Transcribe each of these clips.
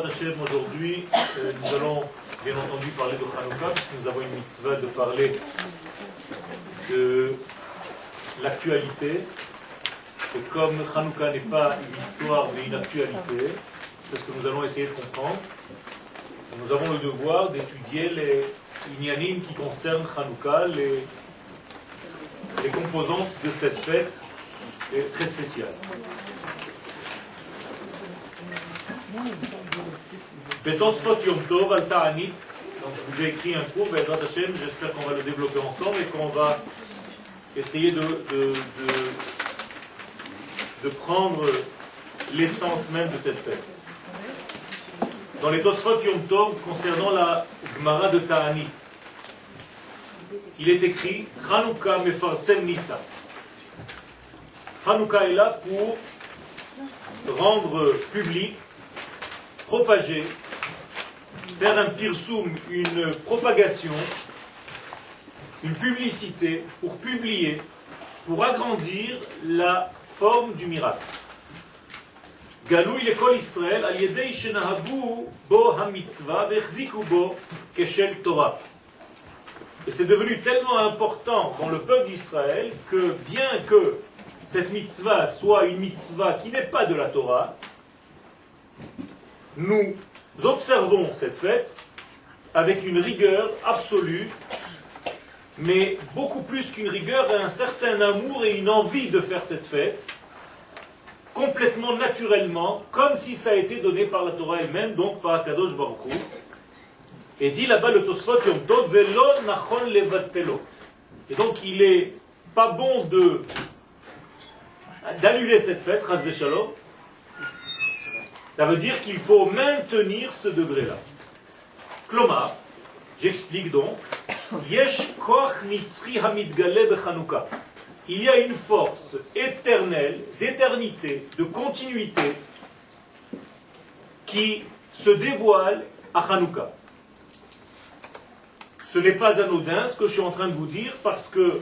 Bezrat Hashem, aujourd'hui, nous allons bien entendu parler de Hanouka, puisque nous avons une mitzvah de parler de l'actualité. Et comme Hanouka n'est pas une histoire mais une actualité, c'est ce que nous allons essayer de comprendre. Et nous avons le devoir d'étudier les inyanim qui concernent Hanouka, les composantes de cette fête très spéciale. Betosfot Yom Tov al Ta'anit. Donc je vous ai écrit un cours, Bezrat Hashem, j'espère qu'on va le développer ensemble et qu'on va essayer de prendre l'essence même de cette fête. Dans les Tosfot Yom Tov, concernant la Gemara de Ta'anit, il est écrit Hanouka mefarsem Nissa. Hanouka est là pour rendre public, propager, faire un pirsoum, une propagation, une publicité, pour publier, pour agrandir la forme du miracle. Galouy l'école Israël, al yedei shenahabu bo hamitzvah vechziku bo keshel Torah. Et c'est devenu tellement important dans le peuple d'Israël que bien que cette mitzvah soit une mitzvah qui n'est pas de la Torah, nous observons cette fête avec une rigueur absolue, mais beaucoup plus qu'une rigueur, un certain amour et une envie de faire cette fête, complètement naturellement, comme si ça a été donné par la Torah elle-même, donc par Akadosh Baruch Hu. Et dit là-bas le Tosfot Yom Tov, Velo nachon levatelo. Et donc il n'est pas bon d'annuler cette fête, Chas v'Shalom. Ça veut dire qu'il faut maintenir ce degré-là. Klomar, j'explique donc, Yesh koach nitzri hamidgale b'Chanouka. Il y a une force éternelle, d'éternité, de continuité, qui se dévoile à Hanouka. Ce n'est pas anodin ce que je suis en train de vous dire, parce que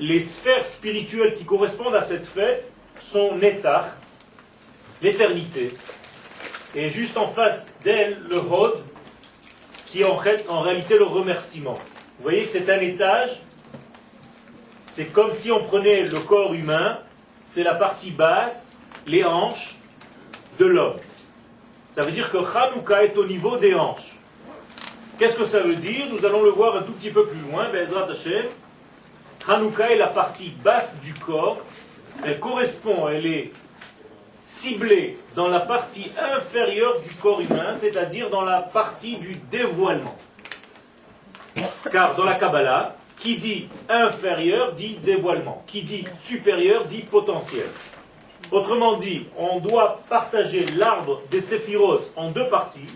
les sphères spirituelles qui correspondent à cette fête sont Netzach, l'éternité, et juste en face d'elle, le Hod, qui est en réalité le remerciement. Vous voyez que c'est un étage, c'est comme si on prenait le corps humain, c'est la partie basse, les hanches de l'homme. Ça veut dire que Hanouka est au niveau des hanches. Qu'est-ce que ça veut dire? Nous allons le voir un tout petit peu plus loin, Bezrat Hashem. Hanouka est la partie basse du corps, elle correspond, elle est ciblée dans la partie inférieure du corps humain, c'est-à-dire dans la partie du dévoilement. Car dans la Kabbalah, qui dit inférieur dit dévoilement, qui dit supérieur dit potentiel. Autrement dit, on doit partager l'arbre des séphirotes en deux parties.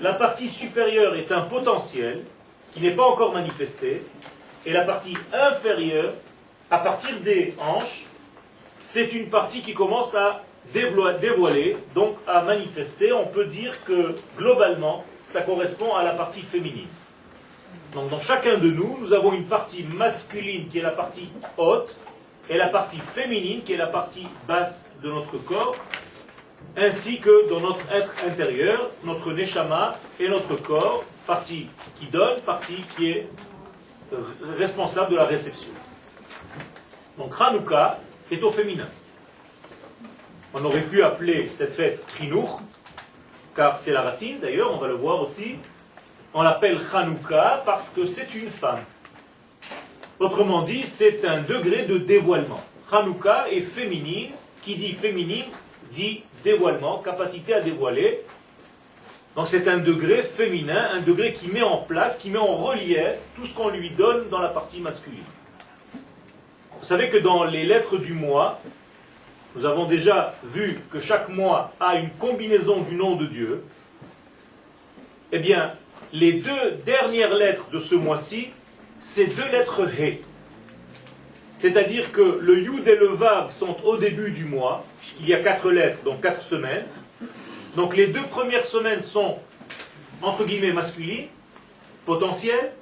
La partie supérieure est un potentiel qui n'est pas encore manifesté, et la partie inférieure, à partir des hanches, c'est une partie qui commence à dévoiler, donc à manifester. On peut dire que globalement, ça correspond à la partie féminine. Donc dans chacun de nous, nous avons une partie masculine qui est la partie haute, et la partie féminine qui est la partie basse de notre corps, ainsi que dans notre être intérieur, notre neshama et notre corps, partie qui donne, partie qui est responsable de la réception. Donc Hanouka est au féminin. On aurait pu appeler cette fête Chinour, car c'est la racine, d'ailleurs, on va le voir aussi. On l'appelle Hanouka parce que c'est une femme. Autrement dit, c'est un degré de dévoilement. Hanouka est féminine, qui dit féminine dit dévoilement, capacité à dévoiler. Donc c'est un degré féminin, un degré qui met en place, qui met en relief tout ce qu'on lui donne dans la partie masculine. Vous savez que dans les lettres du mois, nous avons déjà vu que chaque mois a une combinaison du nom de Dieu. Eh bien, les deux dernières lettres de ce mois-ci, c'est deux lettres He. C'est-à-dire que le Yud et le Vav sont au début du mois, puisqu'il y a 4 lettres, donc 4 semaines. Donc les 2 premières semaines sont, entre guillemets, masculines, potentielles.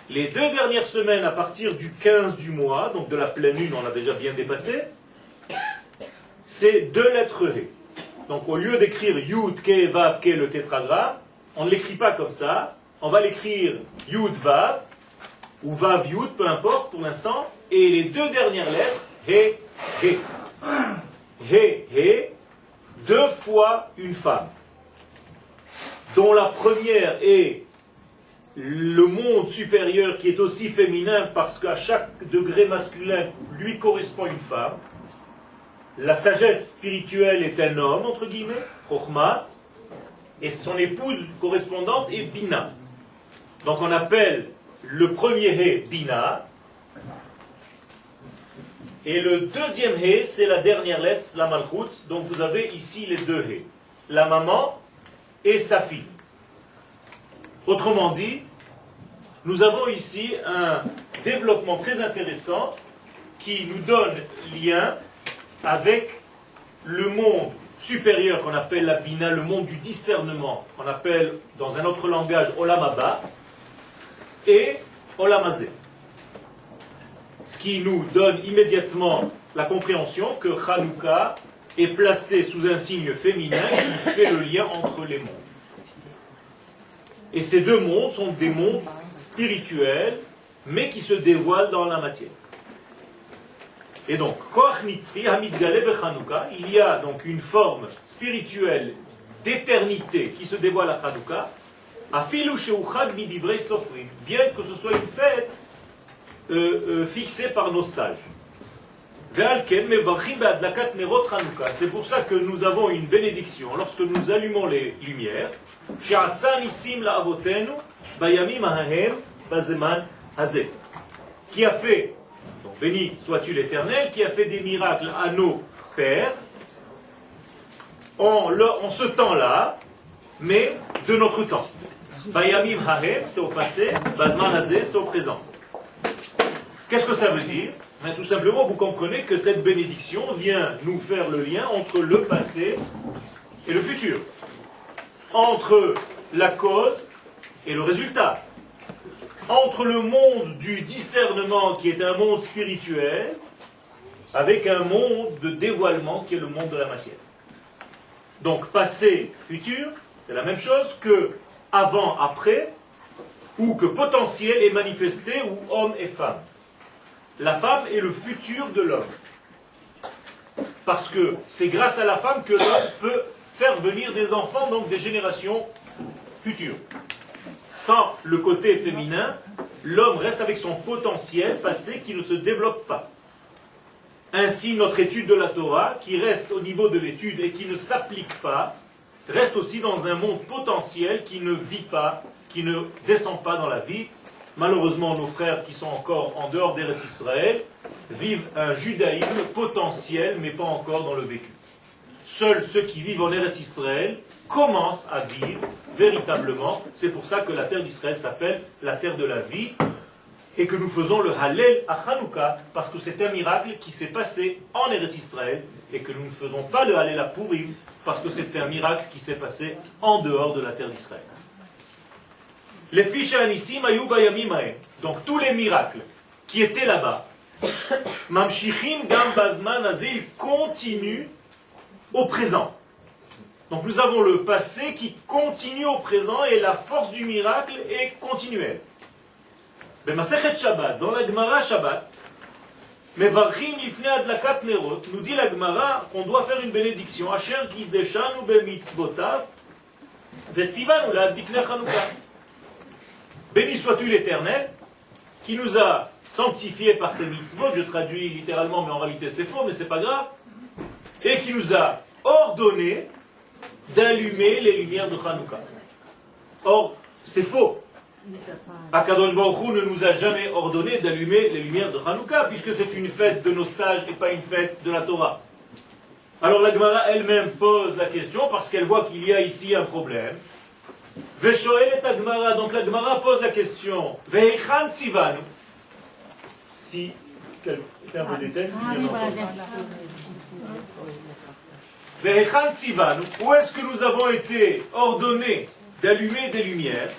Les 2 dernières semaines, à partir du 15 du mois, donc de la pleine lune, on l'a déjà bien dépassé, c'est 2 lettres He. Donc au lieu d'écrire Yud, Ke, Vav, Ke, le tétragramme, on ne l'écrit pas comme ça. On va l'écrire Yud, Vav, ou Vav, Yud, peu importe pour l'instant. Et les deux dernières lettres, He, He. He, He, deux fois une femme, dont la première est le monde supérieur qui est aussi féminin parce qu'à chaque degré masculin lui correspond une femme. La sagesse spirituelle est un homme, entre guillemets, Chokhmah, et son épouse correspondante est Bina. Donc on appelle le premier He Bina, et le deuxième He, c'est la dernière lettre, la Malchut. Donc vous avez ici les deux He, la maman et sa fille. Autrement dit, nous avons ici un développement très intéressant qui nous donne lien avec le monde supérieur qu'on appelle la Bina, le monde du discernement, qu'on appelle dans un autre langage Olam Haba, et Olam Hazeh. Ce qui nous donne immédiatement la compréhension que Hanouka est placé sous un signe féminin qui fait le lien entre les mondes. Et ces deux mondes sont des mondes spirituels, mais qui se dévoilent dans la matière. Et donc, Koach Nitzri Hamidgale beChanouka, il y a donc une forme spirituelle d'éternité qui se dévoile à Hanouka, Afilu Sheuchag Midivrei Sofrim, bien que ce soit une fête fixée par nos sages. C'est pour ça que nous avons une bénédiction lorsque nous allumons les lumières. Qui a fait, donc béni sois-tu l'Éternel, qui a fait des miracles à nos pères en ce temps-là, mais de notre temps. Bayamim hahem, c'est au passé, Bazman hazeh, c'est au présent. Qu'est-ce que ça veut dire? Mais tout simplement, vous comprenez que cette bénédiction vient nous faire le lien entre le passé et le futur. Entre la cause et le résultat. Entre le monde du discernement, qui est un monde spirituel, avec un monde de dévoilement, qui est le monde de la matière. Donc, passé, futur, c'est la même chose que avant, après, ou que potentiel est manifesté, ou homme et femme. La femme est le futur de l'homme. Parce que c'est grâce à la femme que l'homme peut faire venir des enfants, donc des générations futures. Sans le côté féminin, l'homme reste avec son potentiel passé qui ne se développe pas. Ainsi, notre étude de la Torah, qui reste au niveau de l'étude et qui ne s'applique pas, reste aussi dans un monde potentiel qui ne vit pas, qui ne descend pas dans la vie. Malheureusement, nos frères qui sont encore en dehors d'Eretz Israël vivent un judaïsme potentiel, mais pas encore dans le vécu. Seuls ceux qui vivent en Eretz Israël commencent à vivre véritablement. C'est pour ça que la terre d'Israël s'appelle la terre de la vie, et que nous faisons le Hallel à Hanouka, parce que c'est un miracle qui s'est passé en Eretz Israël, et que nous ne faisons pas le Hallel à Purim, parce que c'est un miracle qui s'est passé en dehors de la terre d'Israël. Les fiches anissim ayuba yamimae. Donc tous les miracles qui étaient là-bas, mamshichim gam bazman azil, continuent au présent. Donc nous avons le passé qui continue au présent et la force du miracle est continuelle. B'masechet Shabbat, dans la Gemara Shabbat, mevarchim lifnei adlakat nerot, nous dit la Gemara qu'on doit faire une bénédiction. Asher kideshanu b'mitzvotav, vetzivanu la'adlik ner Chanukah. Béni sois-tu l'Éternel, qui nous a sanctifiés par ses mitzvot, je traduis littéralement, mais en réalité c'est faux, mais c'est pas grave, et qui nous a ordonné d'allumer les lumières de Hanouka. Or, c'est faux. Akadosh Baruch Hu ne nous a jamais ordonné d'allumer les lumières de Hanouka, puisque c'est une fête de nos sages et pas une fête de la Torah. Alors la Gemara elle-même pose la question, parce qu'elle voit qu'il y a ici un problème. Veshoel et Agmara, donc la Gemara pose la question. Veichan Tzivanu. Si quelqu'un veut des textes, il y en a. Veichan Tzivanu, où est-ce que nous avons été ordonnés d'allumer des lumières?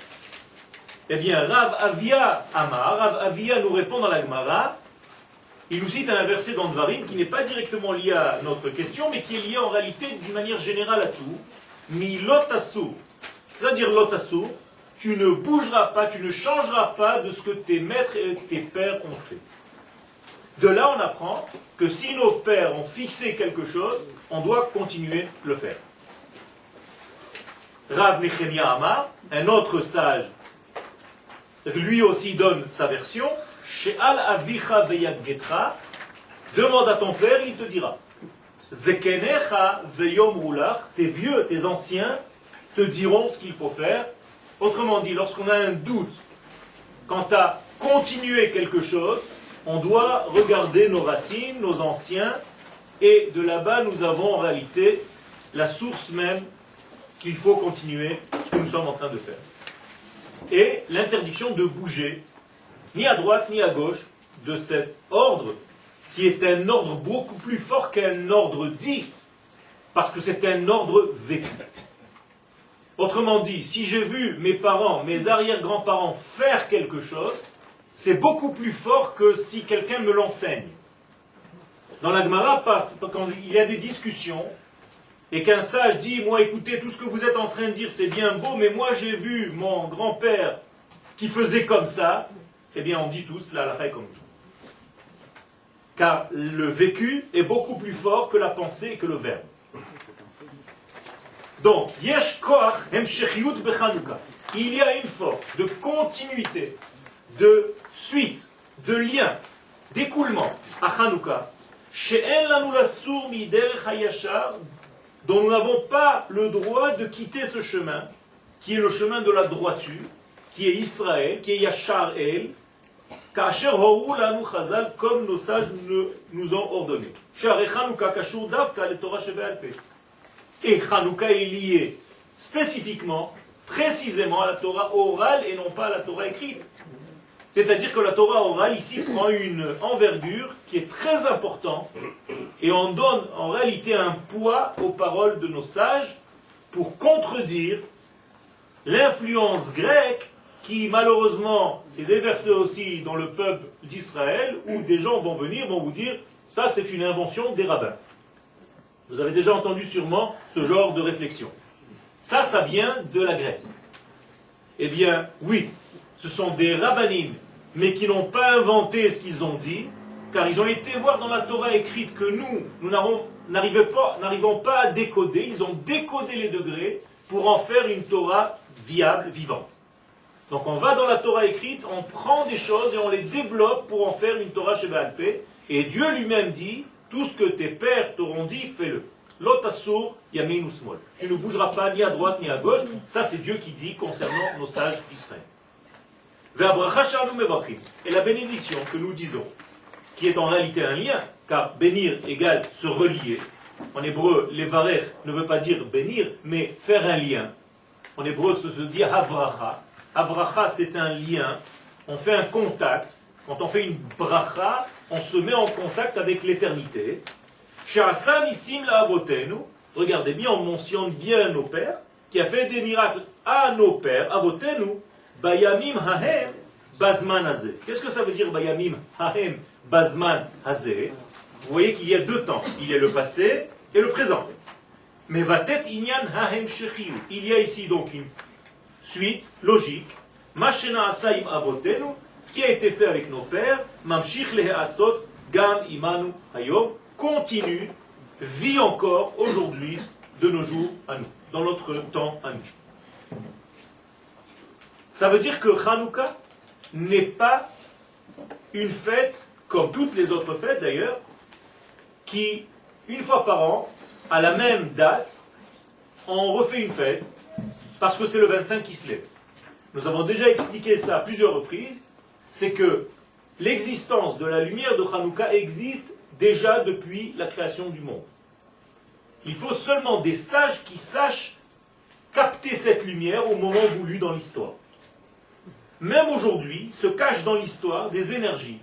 Eh bien, Rav Avia Amar, Rav Avia nous répond dans la Gemara, Il nous cite un verset dans Dvarim qui n'est pas directement lié à notre question, mais qui est lié en réalité d'une manière générale à tout. Mi lotassur. C'est-à-dire lotassur, tu ne bougeras pas, tu ne changeras pas de ce que tes maîtres et tes pères ont fait. De là, on apprend que si nos pères ont fixé quelque chose, on doit continuer de le faire. Rav Nechemia Amar, un autre sage, lui aussi donne sa version. She'al avicha veyaggetra, demande à ton père, il te dira. Zekenecha veyomrulach, tes vieux, tes anciens te diront ce qu'il faut faire. Autrement dit, lorsqu'on a un doute quant à continuer quelque chose, on doit regarder nos racines, nos anciens, et de là-bas nous avons en réalité la source même qu'il faut continuer ce que nous sommes en train de faire. Et l'interdiction de bouger, ni à droite ni à gauche, de cet ordre, qui est un ordre beaucoup plus fort qu'un ordre dit, parce que c'est un ordre vécu. Autrement dit, si j'ai vu mes parents, mes arrière-grands-parents faire quelque chose, c'est beaucoup plus fort que si quelqu'un me l'enseigne. Dans la Gemara, quand il y a des discussions, et qu'un sage dit, moi écoutez, tout ce que vous êtes en train de dire c'est bien beau, mais moi j'ai vu mon grand-père qui faisait comme ça, eh bien on dit tous, la halakha est comme tout. Car le vécu est beaucoup plus fort que la pensée et que le verbe. Donc, yesh koach hemshechiyut bechanouka. Il y a une force de continuité, de suite, de lien, d'écoulement à Hanouka, she'en lanu lasur miderech hayashar, dont nous n'avons pas le droit de quitter ce chemin, qui est le chemin de la droiture, qui est Israël, qui est Yashar El, Kasher Horu lanu chazal, comme nos sages nous ont ordonné. Share Hanouka kashur davka le Torah shebe'al peh. Et Hanouka est lié spécifiquement, précisément à la Torah orale et non pas à la Torah écrite. C'est-à-dire que la Torah orale ici prend une envergure qui est très importante et on donne en réalité un poids aux paroles de nos sages pour contredire l'influence grecque qui malheureusement s'est déversée aussi dans le peuple d'Israël où des gens vont venir, vont vous dire ça c'est une invention des rabbins. Vous avez déjà entendu sûrement ce genre de réflexion. Ça vient de la Grèce. Eh bien, oui, ce sont des rabbanim, mais qui n'ont pas inventé ce qu'ils ont dit, car ils ont été voir dans la Torah écrite que nous n'arrivons pas à décoder. Ils ont décodé les degrés pour en faire une Torah viable, vivante. Donc on va dans la Torah écrite, on prend des choses et on les développe pour en faire une Torah shebe'al peh. Et Dieu lui-même dit, tout ce que tes pères t'auront dit, fais-le. Lotassur yamin ou smol. Tu ne bougeras pas ni à droite ni à gauche. Ça c'est Dieu qui dit concernant nos sages d'Israël. Et la bénédiction que nous disons, qui est en réalité un lien, car bénir égale se relier. En hébreu, levarer ne veut pas dire bénir, mais faire un lien. En hébreu, ça se dit havracha. Havracha, c'est un lien. On fait un contact. Quand on fait une bracha, on se met en contact avec l'éternité. Regardez bien, on mentionne bien nos pères, qui a fait des miracles à nos pères, avotenu, bayamim hahem bazman hazeh. Qu'est-ce que ça veut dire bayamim hahem bazman hazeh? Vous voyez qu'il y a deux temps, il y a le passé et le présent. Mais vatet inyan hahem shechiyu. Il y a ici donc une suite logique. Mashena asaim avotenu, ce qui a été fait avec nos pères, mamshich leheasot gam imanu hayom, continue, vit encore aujourd'hui de nos jours à nous, dans notre temps à nous. Ça veut dire que Hanouka n'est pas une fête, comme toutes les autres fêtes d'ailleurs, qui, une fois par an, à la même date, on refait une fête, parce que c'est le 25 qui se lève. Nous avons déjà expliqué ça à plusieurs reprises, c'est que l'existence de la lumière de Hanouka existe déjà depuis la création du monde. Il faut seulement des sages qui sachent capter cette lumière au moment voulu dans l'histoire. Même aujourd'hui, se cachent dans l'histoire des énergies,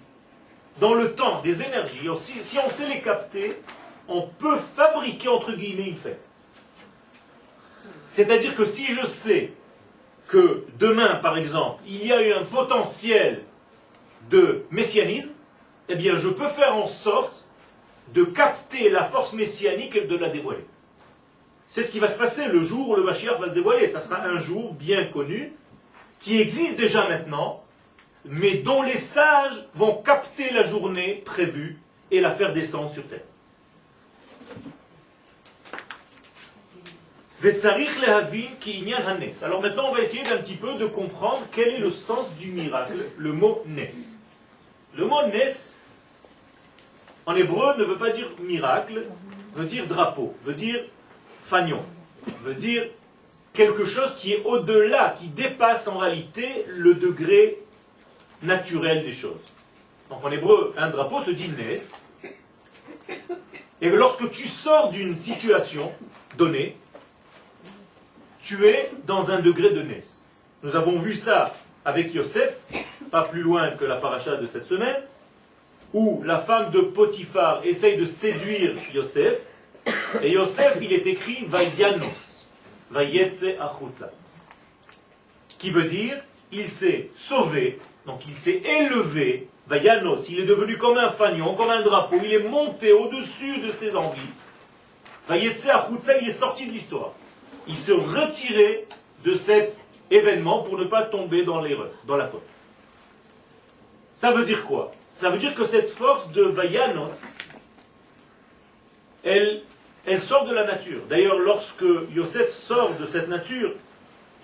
dans le temps des énergies. Si on sait les capter, on peut fabriquer entre guillemets une fête. C'est-à-dire que si je sais que demain, par exemple, il y a eu un potentiel de messianisme, eh bien je peux faire en sorte de capter la force messianique et de la dévoiler. C'est ce qui va se passer le jour où le Mashiach va se dévoiler. Ça sera un jour bien connu, qui existe déjà maintenant, mais dont les sages vont capter la journée prévue et la faire descendre sur terre. Alors maintenant, on va essayer d'un petit peu de comprendre quel est le sens du miracle, le mot nes. Le mot nes, en hébreu, ne veut pas dire miracle, veut dire drapeau, veut dire fanion, veut dire quelque chose qui est au-delà, qui dépasse en réalité le degré naturel des choses. Donc en hébreu, un drapeau se dit nes. Et lorsque tu sors d'une situation donnée, tu es dans un degré de nes. Nous avons vu ça avec Yosef, pas plus loin que la paracha de cette semaine, où la femme de Potiphar essaye de séduire Yosef, et Yosef, il est écrit Vayanos, Vayetse Achutza, qui veut dire, il s'est sauvé, donc il s'est élevé, Vayanos, il est devenu comme un fanion, comme un drapeau, il est monté au-dessus de ses envies. Vayetse Achutza, il est sorti de l'histoire. Il se retirait de cet événement pour ne pas tomber dans l'erreur, dans la faute. Ça veut dire quoi? Ça veut dire que cette force de Vayanos, elle sort de la nature. D'ailleurs, lorsque Yosef sort de cette nature,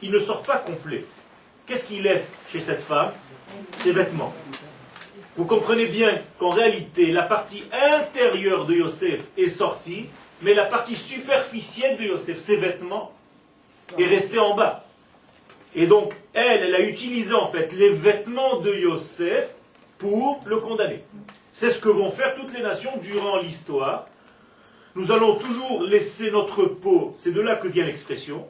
il ne sort pas complet. Qu'est-ce qu'il laisse chez cette femme? Ses vêtements. Vous comprenez bien qu'en réalité, la partie intérieure de Yosef est sortie, mais la partie superficielle de Yosef, ses vêtements, est restée en bas. Et donc, elle a utilisé en fait les vêtements de Yosef pour le condamner. C'est ce que vont faire toutes les nations durant l'histoire. Nous allons toujours laisser notre peau, c'est de là que vient l'expression,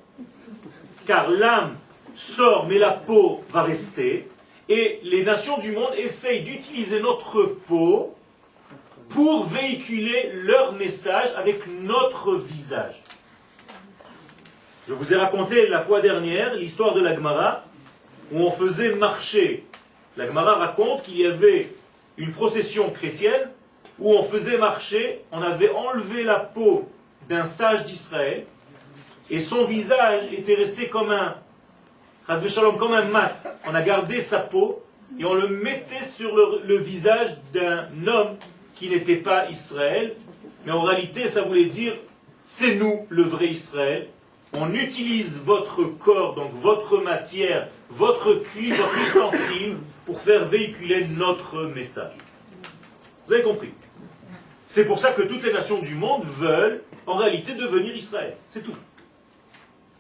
car l'âme sort, mais la peau va rester, et les nations du monde essayent d'utiliser notre peau pour véhiculer leur message avec notre visage. Je vous ai raconté la fois dernière l'histoire de la Gemara, où on faisait marcher. La Gemara raconte qu'il y avait une procession chrétienne, où on faisait marcher, on avait enlevé la peau d'un sage d'Israël, et son visage était resté comme un masque. On a gardé sa peau, et on le mettait sur le visage d'un homme qui n'était pas Israël, mais en réalité ça voulait dire, c'est nous le vrai Israël. On utilise votre corps, donc votre matière, votre cri, votre ustensile, pour faire véhiculer notre message. Vous avez compris? C'est pour ça que toutes les nations du monde veulent, en réalité, devenir Israël. C'est tout.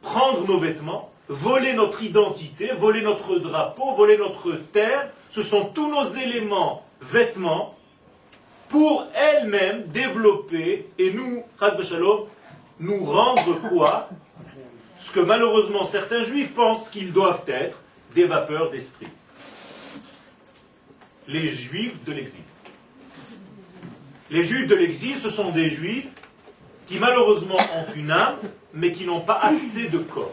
Prendre nos vêtements, voler notre identité, voler notre drapeau, voler notre terre, ce sont tous nos éléments, vêtements, pour elles-mêmes développer, et nous, Chas v'Shalom, nous rendre quoi? Ce que malheureusement certains juifs pensent qu'ils doivent être, des vapeurs d'esprit. Les juifs de l'exil. Les juifs de l'exil, ce sont des juifs qui malheureusement ont une âme, mais qui n'ont pas assez de corps.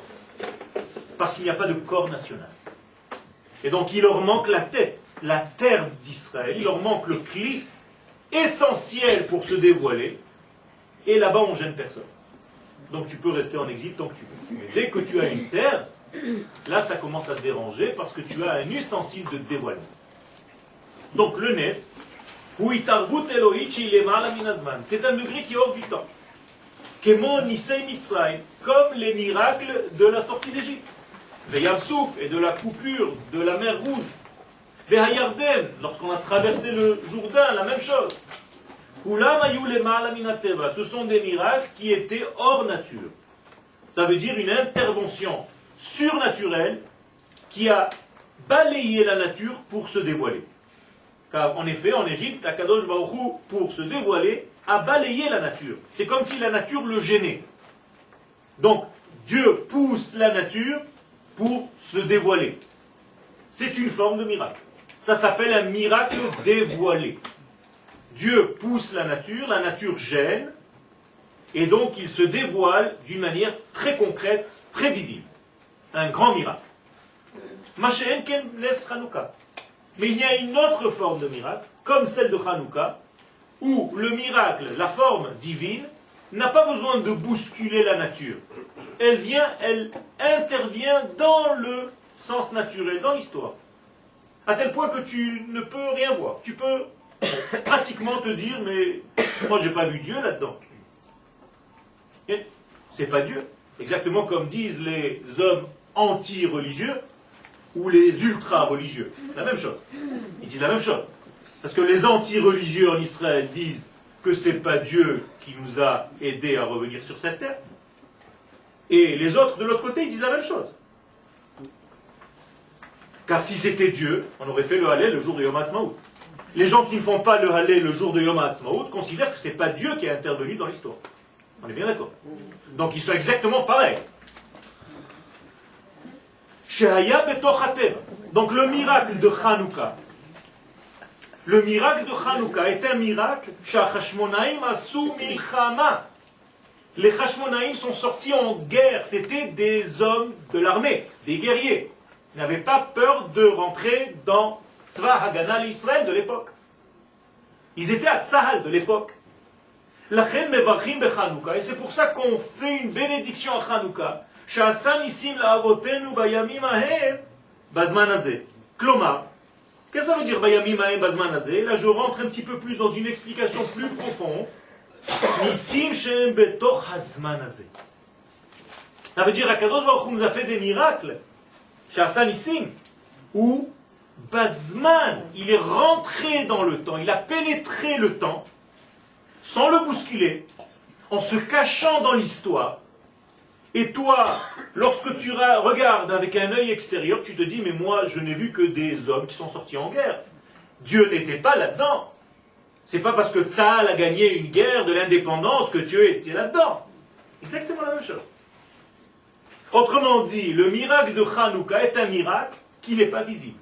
Parce qu'il n'y a pas de corps national. Et donc il leur manque la tête, la terre d'Israël, il leur manque le cli essentiel pour se dévoiler, et là-bas on ne gêne personne. Donc tu peux rester en exil tant que tu veux. Mais dès que tu as une terre, là ça commence à te déranger parce que tu as un ustensile de dévoilement. Donc le Nes, c'est un degré qui est hors du temps. Comme les miracles de la sortie d'Égypte. Veyavsouf et de la coupure de la mer Rouge. Vehayarden, lorsqu'on a traversé le Jourdain, la même chose. Ce sont des miracles qui étaient hors nature. Ça veut dire une intervention surnaturelle qui a balayé la nature pour se dévoiler. Car en effet, en Égypte, Akadosh Baruch Hu, pour se dévoiler, a balayé la nature. C'est comme si la nature le gênait. Donc, Dieu pousse la nature pour se dévoiler. C'est une forme de miracle. Ça s'appelle un miracle dévoilé. Dieu pousse la nature gêne, et donc il se dévoile d'une manière très concrète, très visible. Un grand miracle. Mais il y a une autre forme de miracle, comme celle de Hanouka, où le miracle, la forme divine, n'a pas besoin de bousculer la nature. Elle intervient dans le sens naturel, dans l'histoire. À tel point que tu ne peux rien voir. Tu peux pratiquement te dire, mais moi j'ai pas vu Dieu là-dedans. C'est pas Dieu. Exactement comme disent les hommes anti-religieux ou les ultra-religieux. La même chose. Ils disent la même chose. Parce que les anti-religieux en Israël disent que c'est pas Dieu qui nous a aidés à revenir sur cette terre. Et les autres de l'autre côté, ils disent la même chose. Car si c'était Dieu, on aurait fait le Hallel le jour de Yom HaAtzmaut. Les gens qui ne font pas le Hallel le jour de Yom HaAtzmaut considèrent que ce n'est pas Dieu qui est intervenu dans l'histoire. On est bien d'accord. Donc ils sont exactement pareils. Shehaya betoch hatev. Donc le miracle de Hanouka. Le miracle de Hanouka est un miracle. Shachashmonaim asu milchama. Les Hashmonaïm sont sortis en guerre. C'était des hommes de l'armée, des guerriers. Ils n'avaient pas peur de rentrer dans Tzva Hagana l'Israël de l'époque. Ils étaient à Tzahal de l'époque. Lachen mevarchim bechanouka. Et c'est pour ça qu'on fait une bénédiction à Hanouka. Sha'asa nisim la'avotenu bayamim ahem bazman hazeh. Klomar. Qu'est-ce que ça veut dire bayamim ahem bazman hazeh? Là je rentre un petit peu plus dans une explication plus profonde. Nisim shem betoch hazman hazeh. Ça veut dire Akadosh Baruch Hu nous a fait des miracles. Sha'asa nisim. Où Bazman, il est rentré dans le temps, il a pénétré le temps, sans le bousculer, en se cachant dans l'histoire. Et toi, lorsque tu regardes avec un œil extérieur, tu te dis, mais moi, je n'ai vu que des hommes qui sont sortis en guerre. Dieu n'était pas là-dedans. C'est pas parce que Tzahal a gagné une guerre de l'indépendance que Dieu était là-dedans. Exactement la même chose. Autrement dit, le miracle de Hanouka est un miracle qui n'est pas visible.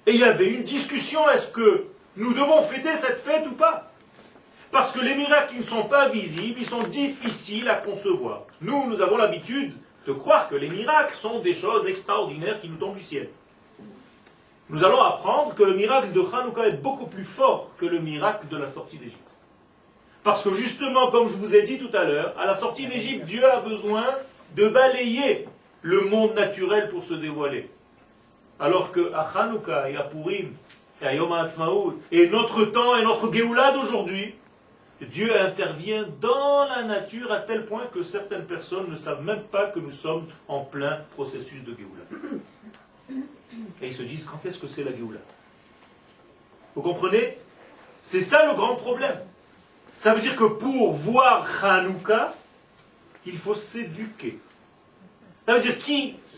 Et il y avait une discussion, est-ce que nous devons fêter cette fête ou pas? Parce que les miracles qui ne sont pas visibles, ils sont difficiles à concevoir. Nous avons l'habitude de croire que les miracles sont des choses extraordinaires qui nous tombent du ciel. Nous allons apprendre que le miracle de Hanouka est beaucoup plus fort que le miracle de la sortie d'Égypte. Parce que justement, comme je vous ai dit tout à l'heure, à la sortie d'Égypte, Dieu a besoin de balayer le monde naturel pour se dévoiler. Alors qu'à Hanouka et à Purim et à Yom HaAtzmaut et notre temps et notre Géoula d'aujourd'hui, Dieu intervient dans la nature à tel point que certaines personnes ne savent même pas que nous sommes en plein processus de Géoula. Et ils se disent, quand est-ce que c'est la Géoula? Vous comprenez? C'est ça le grand problème. Ça veut dire que pour voir Hanouka, il faut s'éduquer. Ça veut dire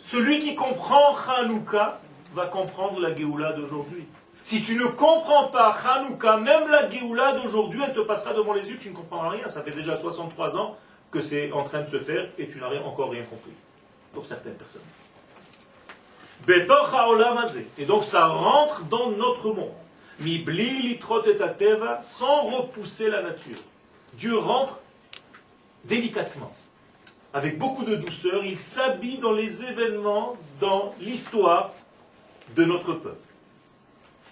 celui qui comprend Hanouka va comprendre la Géoula d'aujourd'hui. Si tu ne comprends pas Hanouka, même la Géoula d'aujourd'hui, elle te passera devant les yeux, tu ne comprendras rien. Ça fait déjà 63 ans que c'est en train de se faire et tu n'as encore rien compris. Pour certaines personnes. Betoch haolam hazeh. Et donc ça rentre dans notre monde. Mibli litrot et ateva, sans repousser la nature. Dieu rentre délicatement. Avec beaucoup de douceur, il s'habille dans les événements, dans l'histoire de notre peuple.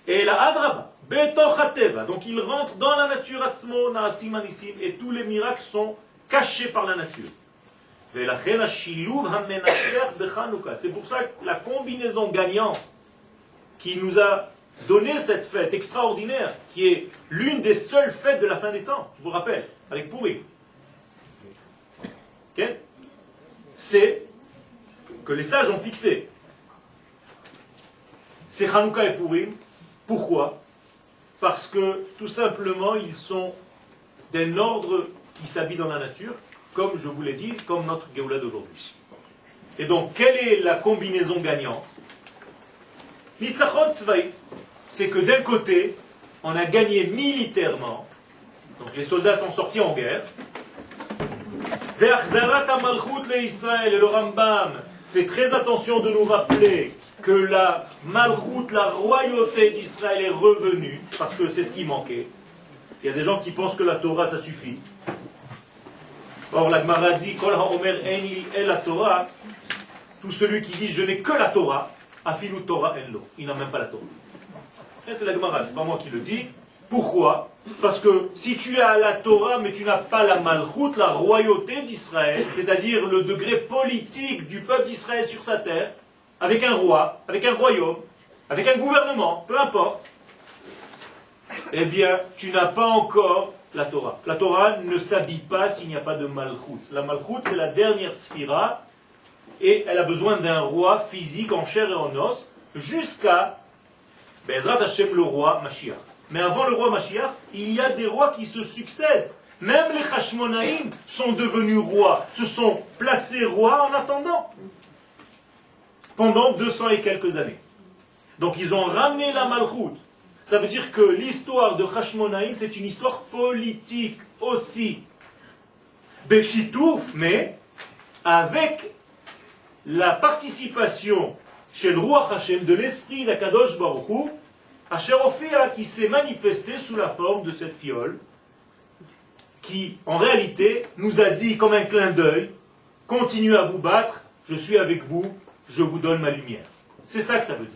Et la Adraba, Betoch hateva, donc il rentre dans la nature atzmo, naasim anissim, et tous les miracles sont cachés par la nature. C'est pour ça que la combinaison gagnante qui nous a donné cette fête extraordinaire, qui est l'une des seules fêtes de la fin des temps, je vous rappelle, avec Purim, okay? C'est que les sages ont fixé. C'est Hanouka et Purim. Pourquoi? Parce que tout simplement ils sont d'un ordre qui s'habille dans la nature, comme je vous l'ai dit, comme notre Géoula d'aujourd'hui. Et donc, quelle est la combinaison gagnante? Nitzachot tzvaï, c'est que d'un côté, on a gagné militairement, donc les soldats sont sortis en guerre, Ve'achzarat ha-malchut le-Israël, et le Rambam fait très attention de nous rappeler que la malchut, la royauté d'Israël est revenue, parce que c'est ce qui manquait. Il y a des gens qui pensent que la Torah, ça suffit. Or, la Gemara dit, Kol ha-omer en li el la Torah, tout celui qui dit je n'ai que la Torah, afilu Torah en lo, il n'a même pas la Torah. C'est la Gemara, c'est pas moi qui le dis. Pourquoi? Parce que si tu as la Torah, mais tu n'as pas la Malchut, la royauté d'Israël, c'est-à-dire le degré politique du peuple d'Israël sur sa terre, avec un roi, avec un royaume, avec un gouvernement, peu importe, eh bien, tu n'as pas encore la Torah. La Torah ne s'habille pas s'il n'y a pas de Malchut. La Malchut, c'est la dernière sphira, et elle a besoin d'un roi physique en chair et en os, jusqu'à Bezrat Hashem, le roi Mashiach. Mais avant le roi Mashiach, il y a des rois qui se succèdent. Même les Hashmonaïm sont devenus rois, se sont placés rois en attendant, pendant 200 et quelques années. Donc ils ont ramené la Malchut. Ça veut dire que l'histoire de Hashmonaïm, c'est une histoire politique aussi. Beshitouf, mais avec la participation chez le roi Hashem de l'esprit d'Akadosh Baruch Hu, Asher Ophia, qui s'est manifesté sous la forme de cette fiole, qui en réalité nous a dit comme un clin d'œil, continuez à vous battre, je suis avec vous, je vous donne ma lumière. C'est ça que ça veut dire.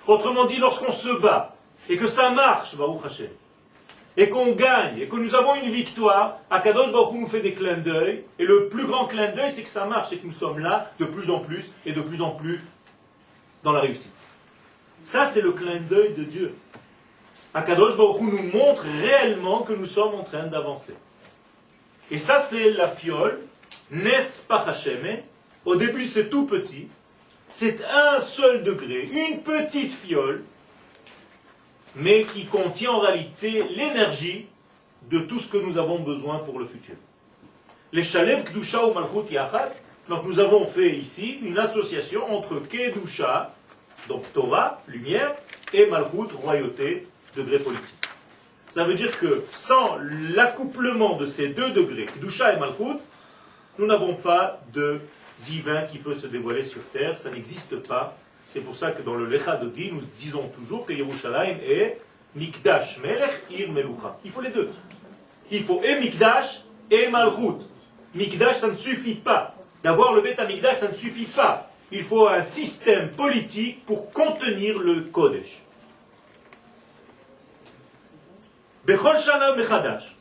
Autrement dit, lorsqu'on se bat, et que ça marche, Baruch Hashem, et qu'on gagne, et que nous avons une victoire, Akadosh Baruch Hu nous fait des clins d'œil, et le plus grand clin d'œil, c'est que ça marche, et que nous sommes là de plus en plus, et de plus en plus dans la réussite. Ça, c'est le clin d'œil de Dieu. Akadosh Baruch Hu nous montre réellement que nous sommes en train d'avancer. Et ça, c'est la fiole, Nes Pachasheme. Au début, c'est tout petit. C'est un seul degré, une petite fiole, mais qui contient en réalité l'énergie de tout ce que nous avons besoin pour le futur. Les Shalev Kedusha ou Malchut Yachad. Donc nous avons fait ici une association entre Kedusha, donc Torah, lumière, et Malchut, royauté, degré politique. Ça veut dire que sans l'accouplement de ces deux degrés, Kedusha et Malchut, nous n'avons pas de divin qui peut se dévoiler sur terre, ça n'existe pas. C'est pour ça que dans le Lecha Dodi, nous disons toujours que Yerushalayim est Mikdash Melech Ir Melucha. Il faut les deux. Il faut et Mikdash et Malchut. Mikdash, ça ne suffit pas. D'avoir le Beth Amikdash, ça ne suffit pas. Il faut un système politique pour contenir le Kodesh. Bechol Shana Bechadash.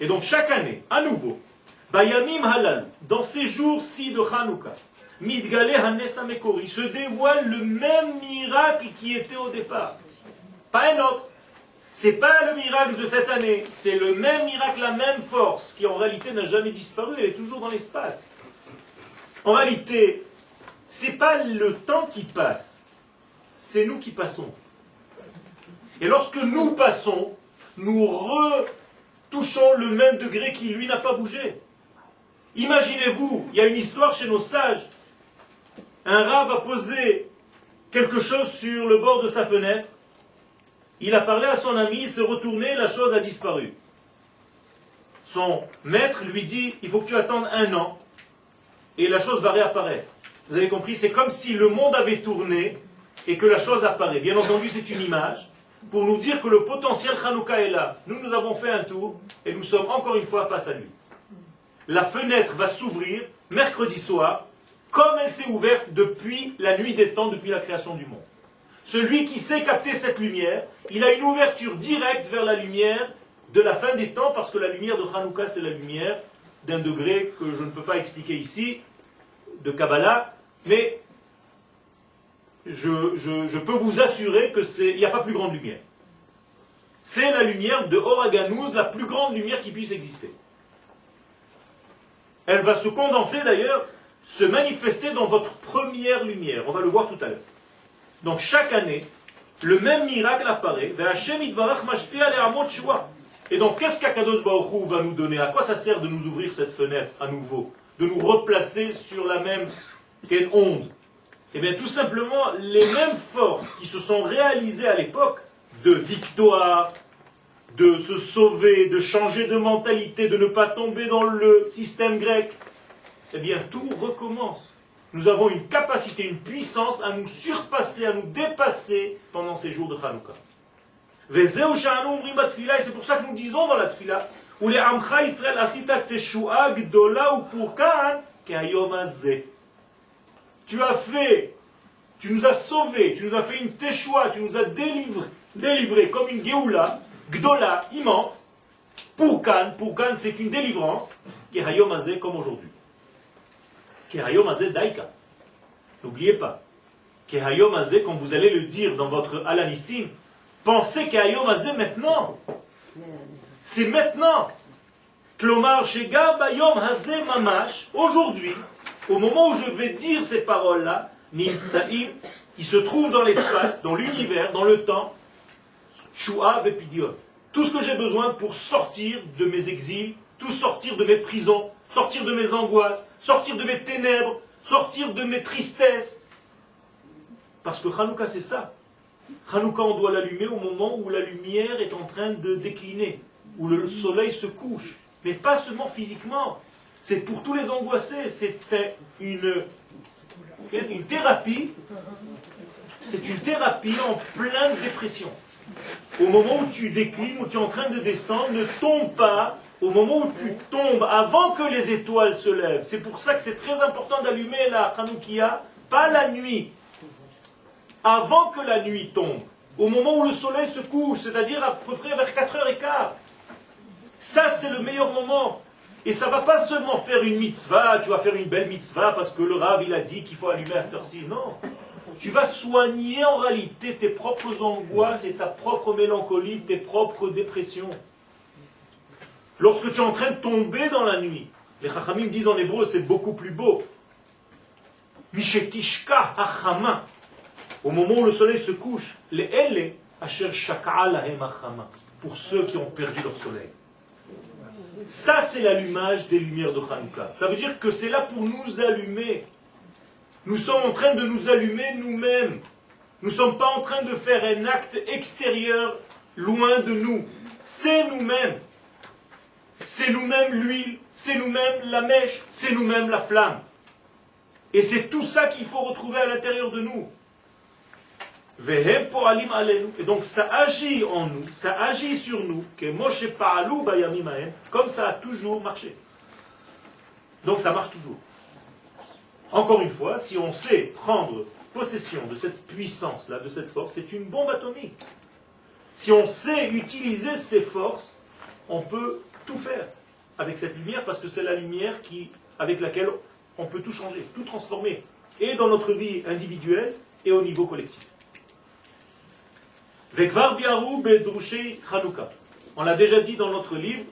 Et donc chaque année, à nouveau, Bayamim Halal, dans ces jours-ci de Hanouka, Midgale Hanes Amekori, se dévoile le même miracle qui était au départ. Pas un autre. C'est pas le miracle de cette année, c'est le même miracle, la même force, qui en réalité n'a jamais disparu, elle est toujours dans l'espace. En réalité, c'est pas le temps qui passe, c'est nous qui passons. Et lorsque nous passons, nous retouchons le même degré qui, lui, n'a pas bougé. Imaginez-vous, il y a une histoire chez nos sages. Un rav a posé quelque chose sur le bord de sa fenêtre. Il a parlé à son ami, il s'est retourné, la chose a disparu. Son maître lui dit, il faut que tu attendes 1 an, et la chose va réapparaître. Vous avez compris, c'est comme si le monde avait tourné, et que la chose apparaît. Bien entendu, c'est une image, pour nous dire que le potentiel Hanouka est là. Nous avons fait un tour, et nous sommes encore une fois face à lui. La fenêtre va s'ouvrir, mercredi soir, comme elle s'est ouverte depuis la nuit des temps, depuis la création du monde. Celui qui sait capter cette lumière, il a une ouverture directe vers la lumière de la fin des temps, parce que la lumière de Hanouka, c'est la lumière d'un degré que je ne peux pas expliquer ici, de Kabbalah, mais je peux vous assurer qu'il n'y a pas plus grande lumière. C'est la lumière de Oraganouz, la plus grande lumière qui puisse exister. Elle va se condenser d'ailleurs, se manifester dans votre première lumière. On va le voir tout à l'heure. Donc chaque année, le même miracle apparaît. Et donc qu'est-ce qu'Akadosh Baruch Hu va nous donner? À quoi ça sert de nous ouvrir cette fenêtre à nouveau? De nous replacer sur la même onde? Eh bien tout simplement, les mêmes forces qui se sont réalisées à l'époque, de victoire, de se sauver, de changer de mentalité, de ne pas tomber dans le système grec, eh bien tout recommence. Nous avons une capacité, une puissance à nous surpasser, à nous dépasser pendant ces jours de Hanouka. Et c'est pour ça que nous disons dans la Tfila, tu as fait Tu nous as sauvés, tu nous as fait une teshoua, tu nous as délivrés comme une geoula, gdola, immense. Pour Cannes, c'est une délivrance, qui est hayom hazeh comme aujourd'hui. Qui est hayom hazeh daika. N'oubliez pas. Qui est hayom hazeh, comme vous allez le dire dans votre alanissim, pensez qu'est hayom hazeh maintenant. C'est maintenant. Klomar shega bayom hazeh mamash, aujourd'hui, au moment où je vais dire ces paroles-là, Nimtsaim, qui se trouve dans l'espace, dans l'univers, dans le temps, Shua vepidiot. Tout ce que j'ai besoin pour sortir de mes exils, tout sortir de mes prisons, sortir de mes angoisses, sortir de mes ténèbres, sortir de mes tristesses. Parce que Hanouka, c'est ça. Hanouka, on doit l'allumer au moment où la lumière est en train de décliner, où le soleil se couche. Mais pas seulement physiquement. C'est pour tous les angoissés. C'est une thérapie. C'est une thérapie en pleine dépression. Au moment où tu déclines, où tu es en train de descendre, ne tombe pas. Au moment où tu tombes, avant que les étoiles se lèvent. C'est pour ça que c'est très important d'allumer la Hanoukia, pas la nuit. Avant que la nuit tombe. Au moment où le soleil se couche, c'est-à-dire à peu près vers 4h15. Ça, c'est le meilleur moment. Et ça ne va pas seulement faire une mitzvah, tu vas faire une belle mitzvah parce que le Rav, il a dit qu'il faut allumer à cette heure-ci. Non. Tu vas soigner en réalité tes propres angoisses et ta propre mélancolie, tes propres dépressions. Lorsque tu es en train de tomber dans la nuit, les Chachamim disent en hébreu, c'est beaucoup plus beau. Mishetishka hachama. Au moment où le soleil se couche, les elle asher shaka'a lahem hachama. Pour ceux qui ont perdu leur soleil. Ça, c'est l'allumage des lumières de Hanouka. Ça veut dire que c'est là pour nous allumer. Nous sommes en train de nous allumer nous-mêmes. Nous ne sommes pas en train de faire un acte extérieur loin de nous. C'est nous-mêmes. C'est nous-mêmes l'huile, c'est nous-mêmes la mèche, c'est nous-mêmes la flamme. Et c'est tout ça qu'il faut retrouver à l'intérieur de nous. Et donc ça agit en nous, ça agit sur nous, comme ça a toujours marché. Donc ça marche toujours. Encore une fois, si on sait prendre possession de cette puissance-là, de cette force, c'est une bombe atomique. Si on sait utiliser ces forces, on peut tout faire avec cette lumière, parce que c'est la lumière avec laquelle on peut tout changer, tout transformer, et dans notre vie individuelle et au niveau collectif. On l'a déjà dit dans notre livre,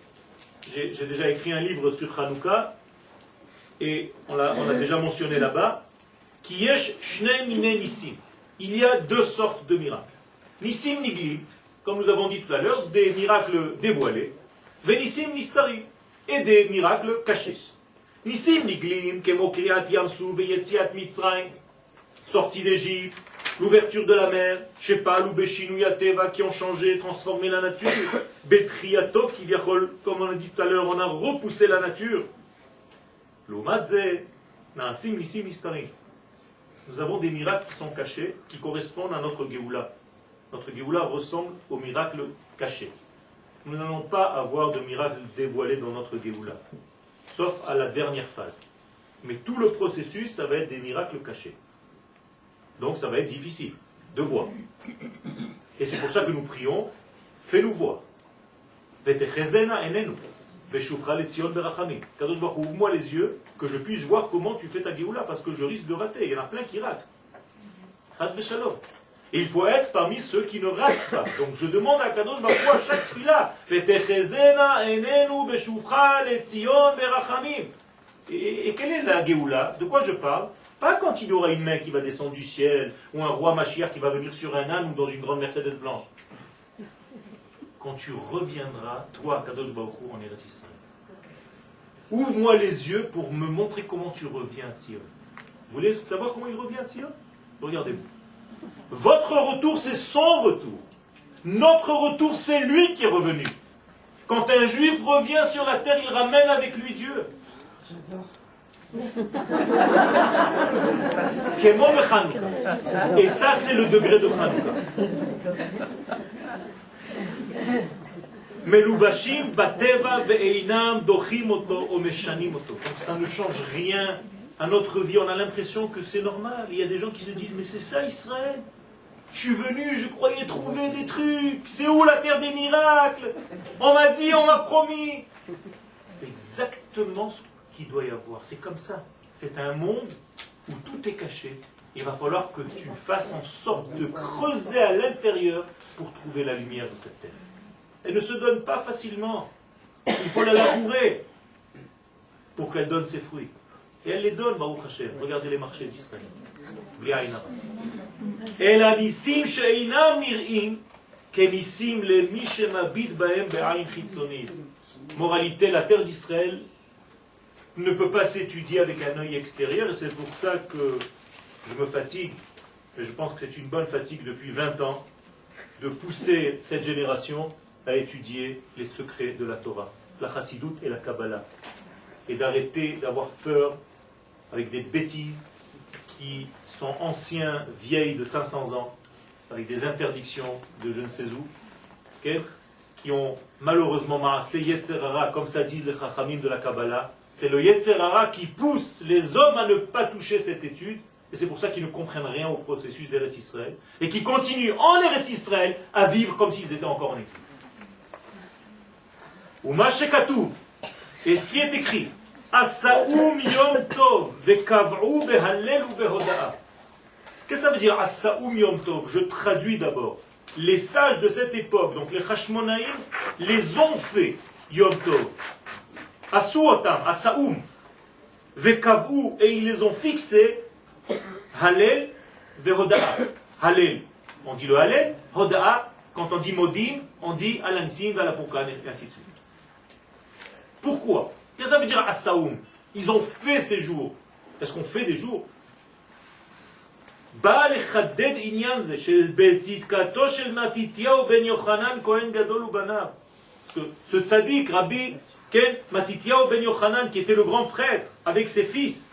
j'ai déjà écrit un livre sur Hanouka, et on l'a déjà mentionné là-bas, il y a deux sortes de miracles. Nissim niglim, comme nous avons dit tout à l'heure, des miracles dévoilés, Venissim nistarim, et des miracles cachés. Nissim niglim, kemo kriyat yamsu veyetziat mitzrayim, sortie d'Égypte, l'ouverture de la mer, Shepal ou Beshinu Yateva qui ont changé, transformé la nature, Betriato qui comme on a dit tout à l'heure, on a repoussé la nature. L'Omadze, Naasim Nissim nistarim. Nous avons des miracles qui sont cachés, qui correspondent à notre Géoula. Notre Géoula ressemble aux miracles cachés. Nous n'allons pas avoir de miracles dévoilés dans notre Géoula, sauf à la dernière phase. Mais tout le processus, ça va être des miracles cachés. Donc ça va être difficile de voir. Et c'est pour ça que nous prions, fais-nous voir. Kadosh Baruch Hu, ouvre-moi les yeux, que je puisse voir comment tu fais ta Géoula, parce que je risque de rater. Il y en a plein qui ratent. Chas v'shalom. Et il faut être parmi ceux qui ne ratent pas. Donc je demande à Kadosh Baruch Hu à chaque fila, et quelle est la Géoula? De quoi je parle? Pas quand il y aura une main qui va descendre du ciel, ou un roi Mashiach qui va venir sur un âne ou dans une grande Mercedes blanche. Quand tu reviendras, toi, Kadosh Baruch Hu, en Eretz Israël. Ouvre-moi les yeux pour me montrer comment tu reviens à Sion. Vous voulez savoir comment il revient à Sion? Regardez-vous. Votre retour, c'est son retour. Notre retour, c'est lui qui est revenu. Quand un juif revient sur la terre, il ramène avec lui Dieu. Et ça, c'est le degré de Hanouka. Melubashim bateva ve'einam dochim oto o meshanim oto. Donc ça ne change rien à notre vie, on a l'impression que c'est normal. Il y a des gens qui se disent, mais c'est ça Israël? Je suis venu, je croyais trouver des trucs. C'est où la terre des miracles? On m'a dit, on m'a promis. C'est exactement ce qu'il doit y avoir. C'est comme ça. C'est un monde où tout est caché. Il va falloir que tu fasses en sorte de creuser à l'intérieur pour trouver la lumière de cette terre. Elle ne se donne pas facilement. Il faut la labourer pour qu'elle donne ses fruits. Et elle les donne, Baruch Hashem. Regardez les marchés d'Israël. Moralité, la terre d'Israël ne peut pas s'étudier avec un œil extérieur, et c'est pour ça que je me fatigue, et je pense que c'est une bonne fatigue depuis 20 ans, de pousser cette génération à étudier les secrets de la Torah, la Chassidoute et la Kabbalah, et d'arrêter d'avoir peur avec des bêtises qui sont anciens, vieilles de 500 ans, avec des interdictions de je ne sais où, okay, qui ont malheureusement maassé Yetzerara, comme ça disent les Chachamim de la Kabbalah. C'est le Yetzerara qui pousse les hommes à ne pas toucher cette étude, et c'est pour ça qu'ils ne comprennent rien au processus d'Eretz Israël, et qui continuent en Eretz Israël à vivre comme s'ils étaient encore en exil. Ou Mashekatouv, et ce qui est écrit, Asaoum Yom Tov, Vekav'u Behallel ou Behoda'a. Qu'est-ce que ça veut dire Asaoum Yom Tov? Je traduis d'abord. Les sages de cette époque, donc les Hashmonaïm, les ont fait Yom Tov. Asuotam, Asaoum, Vekav'u, et ils les ont fixés Hallel, Vehoda'a. Hallel, on dit le Hallel, Hoda'a, quand on dit Modim, on dit Alansim, Valapukan, et ainsi de suite. Pourquoi? Qu'est-ce que ça veut dire Asaoum? Ils ont fait ces jours. Est-ce qu'on fait des jours? Parce que ce tzaddik, Rabbi Matityahu ben Yochanan, qui était le grand prêtre, avec ses fils,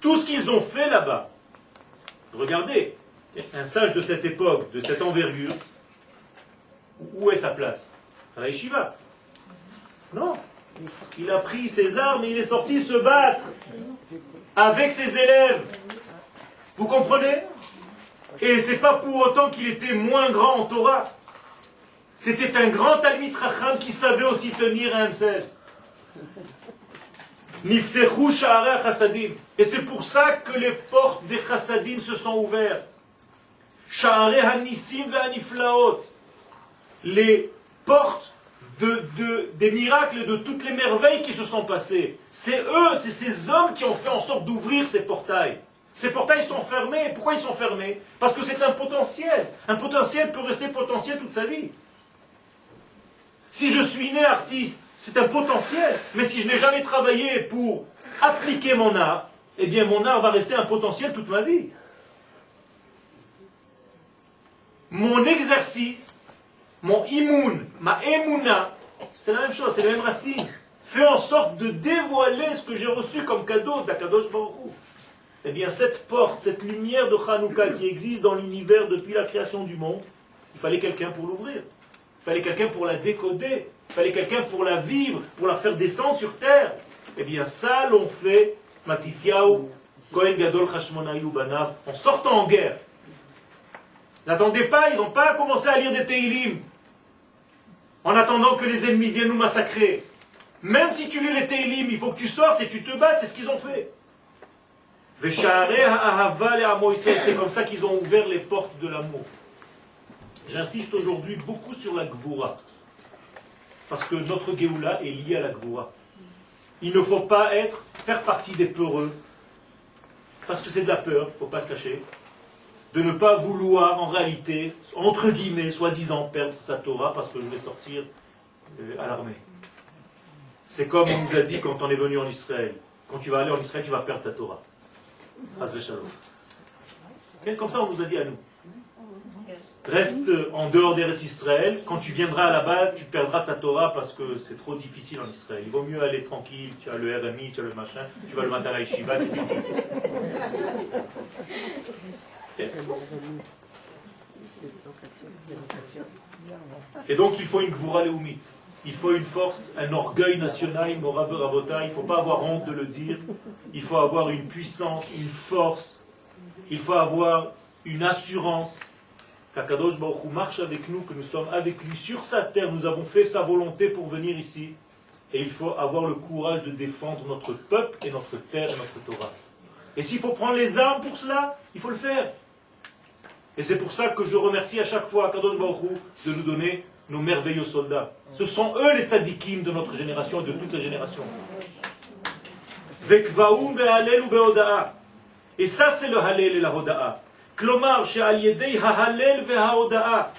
tout ce qu'ils ont fait là-bas, regardez, un sage de cette époque, de cette envergure, où est sa place? À la yeshiva. Non. Il a pris ses armes et il est sorti se battre avec ses élèves. Vous comprenez? Et c'est pas pour autant qu'il était moins grand en Torah. C'était un grand Talmid Chacham qui savait aussi tenir un M16. Niftechu sha'arei chassadim. Et c'est pour ça que les portes des chassadim se sont ouvertes. Sha'arei hanissim ve'aniflaot. Les portes des miracles, de toutes les merveilles qui se sont passées. C'est eux, c'est ces hommes qui ont fait en sorte d'ouvrir ces portails. Ces portails sont fermés. Pourquoi ils sont fermés? Parce que c'est un potentiel. Un potentiel peut rester potentiel toute sa vie. Si je suis né artiste, c'est un potentiel. Mais si je n'ai jamais travaillé pour appliquer mon art, eh bien mon art va rester un potentiel toute ma vie. Mon exercice, mon imoun, ma émouna, c'est la même chose, c'est la même racine. Fait en sorte de dévoiler ce que j'ai reçu comme cadeau d'Akadosh Baruch Hu. Eh bien cette porte, cette lumière de Hanouka qui existe dans l'univers depuis la création du monde, il fallait quelqu'un pour l'ouvrir. Il fallait quelqu'un pour la décoder. Il fallait quelqu'un pour la vivre, pour la faire descendre sur terre. Eh bien ça l'ont fait Matityahu, Kohen Gadol Hashmonaï Banav, en sortant en guerre. N'attendez pas, ils n'ont pas commencé à lire des Teilim en attendant que les ennemis viennent nous massacrer. Même si tu lis les Teilim, il faut que tu sortes et tu te battes, c'est ce qu'ils ont fait. C'est comme ça qu'ils ont ouvert les portes de l'amour. J'insiste aujourd'hui beaucoup sur la Gvoura. Parce que notre Géoula est liée à la Gvoura. Il ne faut pas faire partie des peureux. Parce que c'est de la peur, il ne faut pas se cacher. De ne pas vouloir en réalité, entre guillemets, soi-disant, perdre sa Torah parce que je vais sortir à l'armée. C'est comme on nous a dit quand on est venu en Israël. Quand tu vas aller en Israël, tu vas perdre ta Torah. Comme ça on nous a dit à nous. Reste en dehors d'Eretz Israël, quand tu viendras là-bas, tu perdras ta Torah parce que c'est trop difficile en Israël. Il vaut mieux aller tranquille, tu as le RMI, tu as le machin, tu vas le matin à la yeshiva, tu Et donc il faut une Gvura Leumit. Il faut une force, un orgueil national, Morav Rabota, il ne faut pas avoir honte de le dire. Il faut avoir une puissance, une force. Il faut avoir une assurance qu'Akadosh Baruch Hu marche avec nous, que nous sommes avec lui sur sa terre. Nous avons fait sa volonté pour venir ici. Et il faut avoir le courage de défendre notre peuple et notre terre et notre Torah. Et s'il faut prendre les armes pour cela, il faut le faire. Et c'est pour ça que je remercie à chaque fois Akadosh Baruch Hu de nous donner nos merveilleux soldats. Ce sont eux les tzadikim de notre génération et de toutes les générations. Vekvaum behalel ou behoda'a. Et ça c'est le halel et la hoda'a. Klomar she'al yedei ha'halel ve'hahoda'a.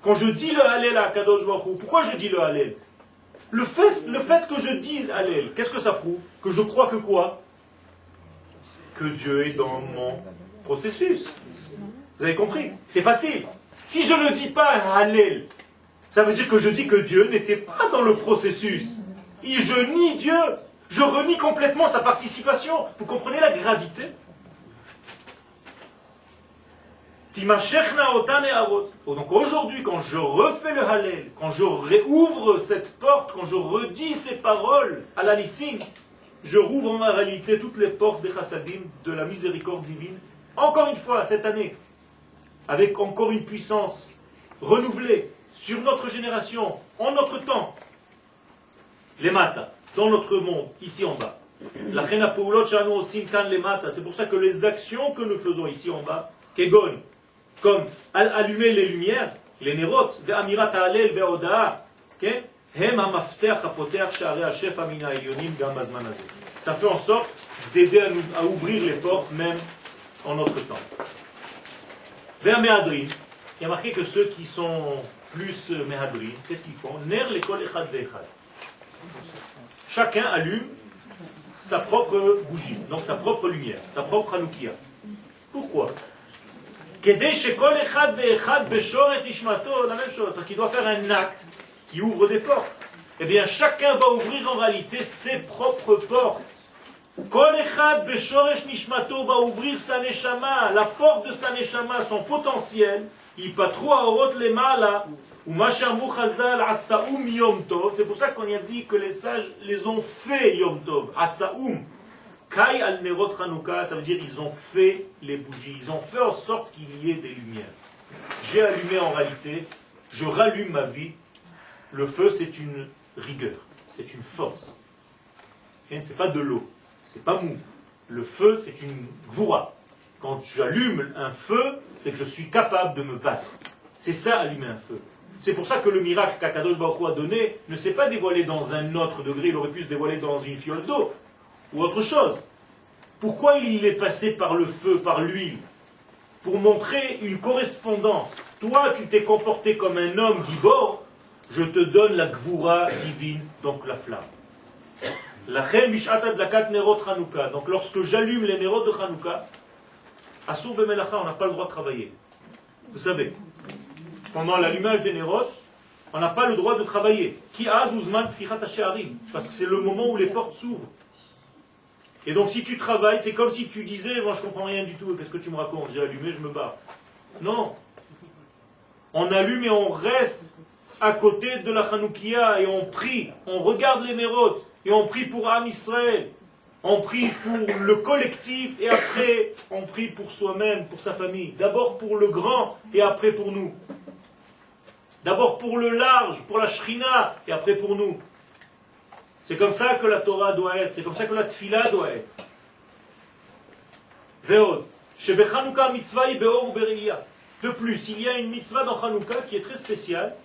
Quand je dis le halel à Akadosh Baruch Hu, pourquoi je dis le halel? Le fait que je dise halel, qu'est-ce que ça prouve? Que je crois que quoi? Que Dieu est dans mon processus. Vous avez compris? C'est facile. Si je ne dis pas halel, ça veut dire que je dis que Dieu n'était pas dans le processus. Et je nie Dieu. Je renie complètement sa participation. Vous comprenez la gravité? Donc aujourd'hui, quand je refais le Hallel, quand je réouvre cette porte, quand je redis ces paroles à la Nissim, je rouvre en réalité toutes les portes des chassadim, de la miséricorde divine, encore une fois cette année, avec encore une puissance renouvelée sur notre génération, en notre temps, les matas, dans notre monde, ici en bas. C'est pour ça que les actions que nous faisons ici en bas, Kegon, comme allumer les lumières, les nérotes, ve'amirat ha'alel ve'oda'a, ça fait en sorte d'aider à ouvrir les portes même en notre temps. Vers Mehadrin, il y a marqué que ceux qui sont plus Mehadrin, qu'est-ce qu'ils font? Ner l'école echad ve'echad. Chacun allume sa propre bougie, donc sa propre lumière, sa propre Hanoukia. Pourquoi? La même chose, parce qu'il doit faire un acte qui ouvre des portes. Eh bien, chacun va ouvrir en réalité ses propres portes. Kol echad beshoresh nishmato va ouvrir sa neshama, la porte de sa neshama, son potentiel. Yipatru haorot lemala, umashamu chazal asaum yom tov. C'est pour ça qu'on a dit que les sages les ont fait yom tov, asaum. Kai al nerot Hanouka, ça veut dire ils ont fait les bougies, ils ont fait en sorte qu'il y ait des lumières. J'ai allumé en réalité, je rallume ma vie. Le feu c'est une rigueur, c'est une force. Et c'est pas de l'eau, c'est pas mou. Le feu c'est une gvoura. Quand j'allume un feu, c'est que je suis capable de me battre. C'est ça allumer un feu. C'est pour ça que le miracle qu'Akadosh Baruch Hu a donné ne s'est pas dévoilé dans un autre degré, il aurait pu se dévoiler dans une fiole d'eau. Ou autre chose. Pourquoi il est passé par le feu, par l'huile? Pour montrer une correspondance. Toi, tu t'es comporté comme un homme gibor, je te donne la gvoura divine, donc la flamme. Donc lorsque j'allume les nérotes de Hanouka, Asur Bemelacha, on n'a pas le droit de travailler. Vous savez, pendant l'allumage des nérotes, on n'a pas le droit de travailler. Parce que c'est le moment où les portes s'ouvrent. Et donc si tu travailles, c'est comme si tu disais, moi je comprends rien du tout, qu'est-ce que tu me racontes? J'ai allumé, je me barre. Non. On allume et on reste à côté de la Hanoukia et on prie, on regarde les nérotes et on prie pour Am Israël, on prie pour le collectif et après on prie pour soi-même, pour sa famille. D'abord pour le grand et après pour nous. D'abord pour le large, pour la Shrina et après pour nous. C'est comme ça que la Torah doit être, c'est comme ça que la Tfila doit être. Veod, Shebechanouka mitzvah yi beor uberiyah. De plus, il y a une mitzvah dans Hanouka qui est très spéciale.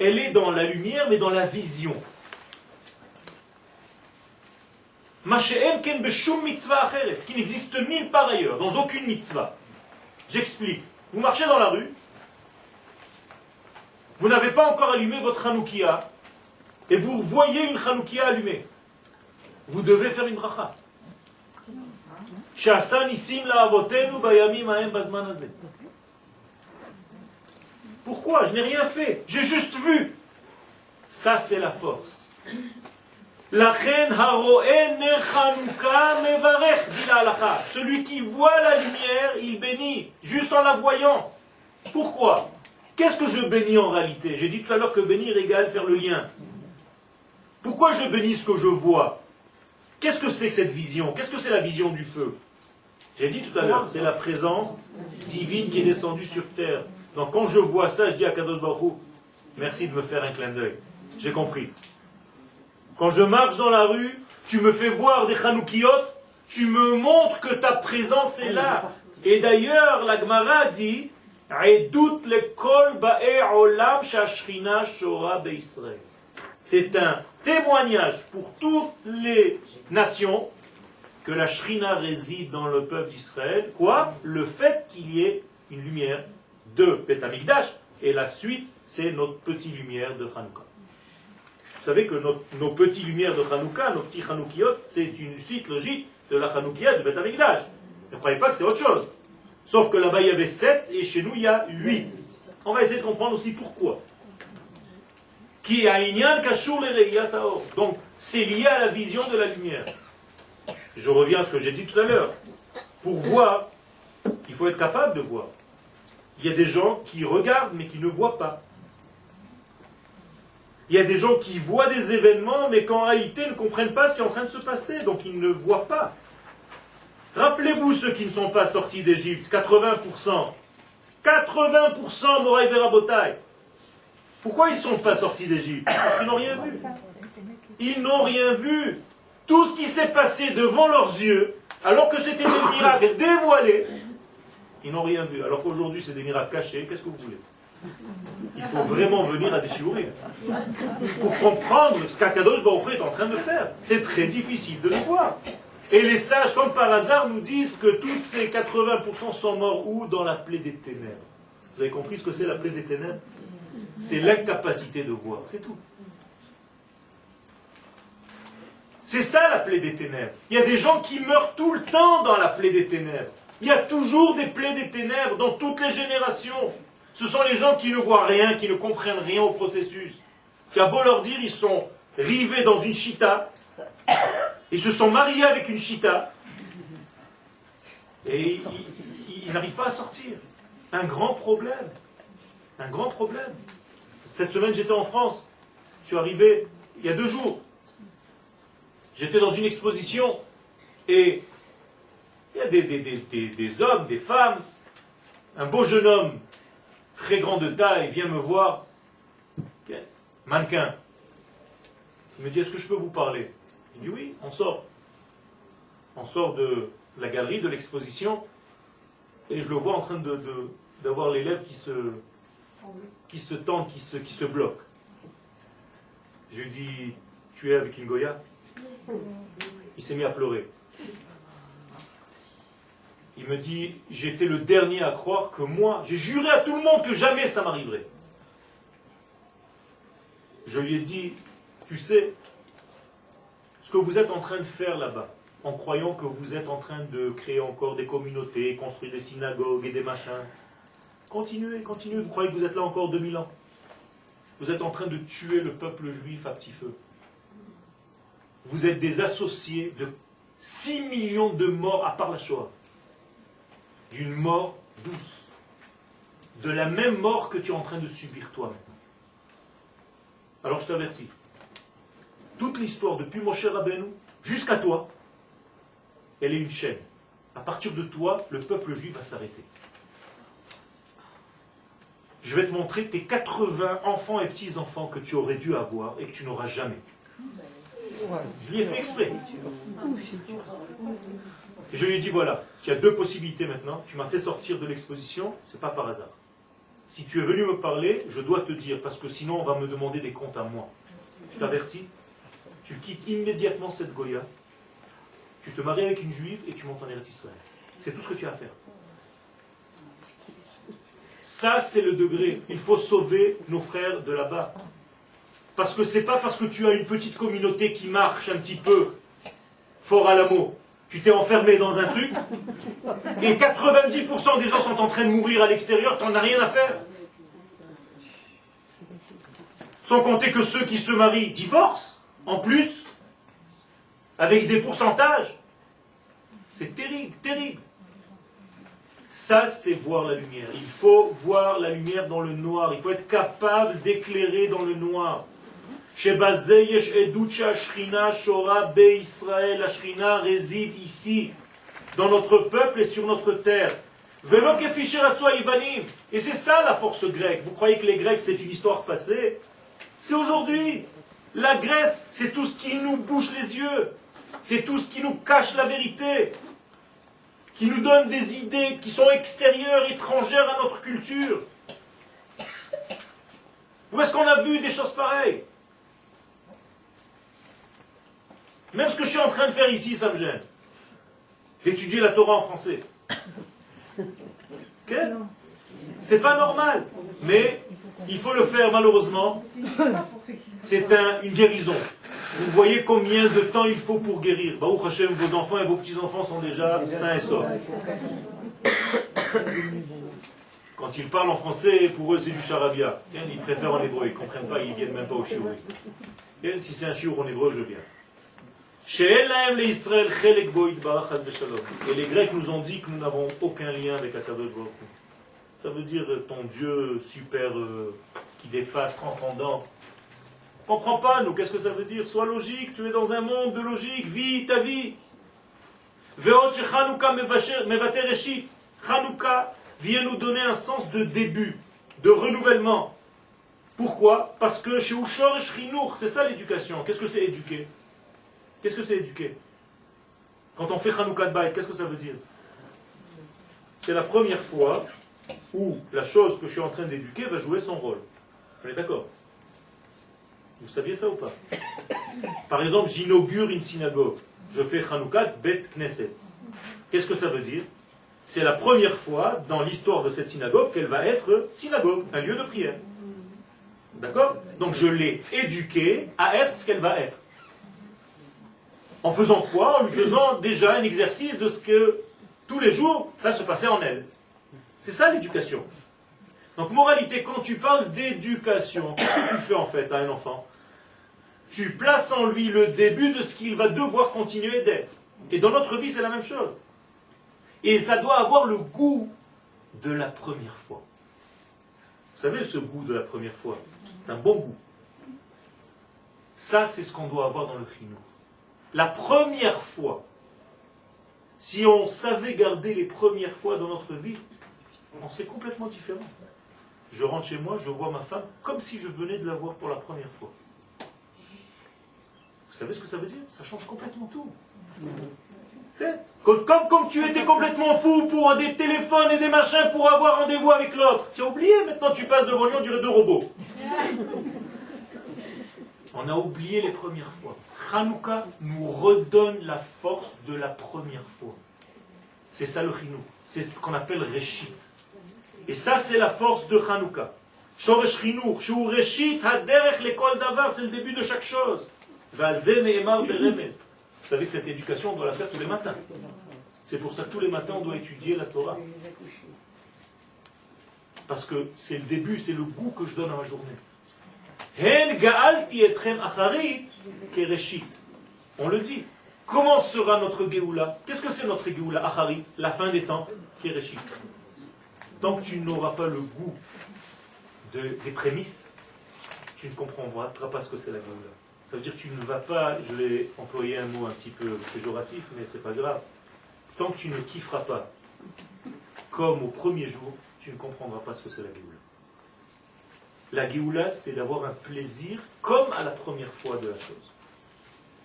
Elle est dans la lumière, mais dans la vision. Mashe'en ken beshum mitzvah acheret, ce qui n'existe nulle part ailleurs, dans aucune mitzvah. J'explique. Vous marchez dans la rue, vous n'avez pas encore allumé votre Hanoukia, et vous voyez une Hanoukia allumée. Vous devez faire une bracha. Pourquoi? Je n'ai rien fait. J'ai juste vu. Ça, c'est la force. Celui qui voit la lumière, il bénit, juste en la voyant. Pourquoi? Qu'est-ce que je bénis en réalité? J'ai dit tout à l'heure que bénir égale faire le lien. Pourquoi je bénis ce que je vois? Qu'est-ce que c'est que cette vision? Qu'est-ce que c'est la vision du feu? J'ai dit tout à l'heure, c'est la présence divine qui est descendue sur terre. Donc quand je vois ça, je dis à Kadosh Baruch Hu, merci de me faire un clin d'œil. J'ai compris. Quand je marche dans la rue, tu me fais voir des Chanoukiyot, tu me montres que ta présence est là. Et d'ailleurs, la Gemara dit, c'est un témoignage pour toutes les nations que la Shrina réside dans le peuple d'Israël. Quoi? Le fait qu'il y ait une lumière de Beth Amikdash. Et la suite, c'est notre petite lumière de Hanouka. Vous savez que nos petites lumières de Hanouka, nos petits Hanoukiyot, c'est une suite logique de la Hanoukia de Beth Amikdash. Ne croyez pas que c'est autre chose. Sauf que là-bas il y avait 7 et chez nous il y a 8. On va essayer de comprendre aussi pourquoi. Qui a inyan kashur le reiyat haor. Donc c'est lié à la vision de la lumière. Je reviens à ce que j'ai dit tout à l'heure. Pour voir, il faut être capable de voir. Il y a des gens qui regardent mais qui ne voient pas. Il y a des gens qui voient des événements mais qu'en réalité ne comprennent pas ce qui est en train de se passer, donc ils ne voient pas. Rappelez-vous ceux qui ne sont pas sortis d'Égypte, 80%. 80% Moraï Verabotai. Pourquoi ils ne sont pas sortis d'Égypte? Parce qu'ils n'ont rien vu. Ils n'ont rien vu. Tout ce qui s'est passé devant leurs yeux, alors que c'était des miracles dévoilés, ils n'ont rien vu. Alors qu'aujourd'hui c'est des miracles cachés, qu'est-ce que vous voulez? Il faut vraiment venir à des shiurim pour comprendre ce qu'Akadosh Baruch Hu est en train de faire. C'est très difficile de le voir. Et les sages, comme par hasard, nous disent que tous ces 80% sont morts où? Dans la plaie des ténèbres. Vous avez compris ce que c'est la plaie des ténèbres? C'est l'incapacité de voir, c'est tout. C'est ça la plaie des ténèbres. Il y a des gens qui meurent tout le temps dans la plaie des ténèbres. Il y a toujours des plaies des ténèbres dans toutes les générations. Ce sont les gens qui ne voient rien, qui ne comprennent rien au processus. Qui a beau leur dire, ils sont rivés dans une chita, ils se sont mariés avec une chita, et ils n'arrivent pas à sortir. Un grand problème. Un grand problème. Cette semaine, j'étais en France. Je suis arrivé il y a 2 jours. J'étais dans une exposition, et il y a des hommes, des femmes. Un beau jeune homme, très grand de taille, vient me voir. Mannequin. Il me dit, est-ce que je peux vous parler? Je dis oui, on sort. On sort de la galerie, de l'exposition, et je le vois en train d'avoir les lèvres qui se tendent, qui se bloquent. Je lui dis, tu es avec une Goya? Il s'est mis à pleurer. Il me dit, j'étais le dernier à croire que moi, j'ai juré à tout le monde que jamais ça m'arriverait. Je lui ai dit, tu sais, ce que vous êtes en train de faire là-bas, en croyant que vous êtes en train de créer encore des communautés, construire des synagogues et des machins, continuez, continuez, vous croyez que vous êtes là encore 2000 ans. Vous êtes en train de tuer le peuple juif à petit feu. Vous êtes des associés de 6 millions de morts, à part la Shoah. D'une mort douce. De la même mort que tu es en train de subir toi maintenant. Alors je t'avertis. Toute l'histoire, depuis Moshe Rabbeinu jusqu'à toi, elle est une chaîne. À partir de toi, le peuple juif va s'arrêter. Je vais te montrer tes 80 enfants et petits-enfants que tu aurais dû avoir et que tu n'auras jamais. Je lui ai fait exprès. Et je lui ai dit, voilà, il y a 2 possibilités maintenant. Tu m'as fait sortir de l'exposition, c'est pas par hasard. Si tu es venu me parler, je dois te dire, parce que sinon on va me demander des comptes à moi. Je t'avertis, tu quittes immédiatement cette Goya, tu te maries avec une juive et tu montes en Eretz Israël. C'est tout ce que tu as à faire. Ça, c'est le degré. Il faut sauver nos frères de là-bas. Parce que c'est pas parce que tu as une petite communauté qui marche un petit peu fort à l'amour. Tu t'es enfermé dans un truc, et 90% des gens sont en train de mourir à l'extérieur, tu n'en as rien à faire. Sans compter que ceux qui se marient divorcent, en plus, avec des pourcentages. C'est terrible, terrible. Ça, c'est voir la lumière. Il faut voir la lumière dans le noir. Il faut être capable d'éclairer dans le noir. La Shrina réside ici, dans notre peuple et sur notre terre. Et c'est ça la force grecque. Vous croyez que les Grecs, c'est une histoire passée? C'est aujourd'hui. La Grèce, c'est tout ce qui nous bouche les yeux. C'est tout ce qui nous cache la vérité. Qui nous donne des idées qui sont extérieures, étrangères à notre culture. Où est-ce qu'on a vu des choses pareilles? Même ce que je suis en train de faire ici, ça me gêne. D'étudier la Torah en français. Okay? C'est pas normal. Mais il faut le faire malheureusement. C'est une guérison. Vous voyez combien de temps il faut pour guérir. Baruch Hashem, vos enfants et vos petits-enfants sont déjà sains et saufs. Quand ils parlent en français, pour eux c'est du charabia. Ils préfèrent en hébreu, ils ne comprennent pas, ils ne viennent même pas au shiur. Si c'est un shiur en hébreu, je viens. Et les Grecs nous ont dit que nous n'avons aucun lien avec Akadosh Baruch Hu. Ça veut dire ton Dieu super qui dépasse, transcendant. On ne comprend pas, nous, qu'est-ce que ça veut dire? Sois logique, tu es dans un monde de logique, vis ta vie. Chanukah vient nous donner un sens de début, de renouvellement. Pourquoi? Parce que chez Ushor et Shrinur, c'est ça l'éducation. Qu'est-ce que c'est éduquer? Qu'est-ce que c'est éduquer? Quand on fait Chanukah de Bayt, qu'est-ce que ça veut dire? C'est la première fois où la chose que je suis en train d'éduquer va jouer son rôle. On est d'accord? Vous saviez ça ou pas? Par exemple, j'inaugure une synagogue. Je fais Chanukah Bet Knesset. Qu'est-ce que ça veut dire? C'est la première fois dans l'histoire de cette synagogue qu'elle va être synagogue, un lieu de prière. D'accord? Donc je l'ai éduquée à être ce qu'elle va être. En faisant quoi? En lui faisant déjà un exercice de ce que tous les jours va se passer en elle. C'est ça l'éducation. Donc moralité, quand tu parles d'éducation, qu'est-ce que tu fais en fait à un enfant? Tu places en lui le début de ce qu'il va devoir continuer d'être. Et dans notre vie, c'est la même chose. Et ça doit avoir le goût de la première fois. Vous savez, ce goût de la première fois, c'est un bon goût. Ça, c'est ce qu'on doit avoir dans le chinour. La première fois, si on savait garder les premières fois dans notre vie, on serait complètement différent. Je rentre chez moi, je vois ma femme comme si je venais de la voir pour la première fois. Vous savez ce que ça veut dire? Ça change complètement tout. Comme tu étais complètement fou pour des téléphones et des machins pour avoir rendez-vous avec l'autre. Tu as oublié, maintenant tu passes devant lui, on dirait deux robots. On a oublié les premières fois. Chanukah nous redonne la force de la première fois. C'est ça le chinou. C'est ce qu'on appelle Réchit. Et ça, c'est la force de Chanukah. Shoresh Chinuch, Shu Réchit, Haderech Lekol Davar, c'est le début de chaque chose. Valze Neemar Beremez. Vous savez que cette éducation, on doit la faire tous les matins. C'est pour ça que tous les matins, on doit étudier la Torah. Parce que c'est le début, c'est le goût que je donne à ma journée. Hen ga'alti etchem acharit kereshit. On le dit. Comment sera notre Géoula? Qu'est-ce que c'est notre Géoula acharit? La fin des temps, kereshit. Tant que tu n'auras pas le goût des prémices, tu ne comprendras pas ce que c'est la Géoula. Ça veut dire que tu ne vas pas, je vais employer un mot un petit peu péjoratif, mais c'est pas grave. Tant que tu ne kifferas pas, comme au premier jour, tu ne comprendras pas ce que c'est la Géoula. La Géoula, c'est d'avoir un plaisir comme à la première fois de la chose.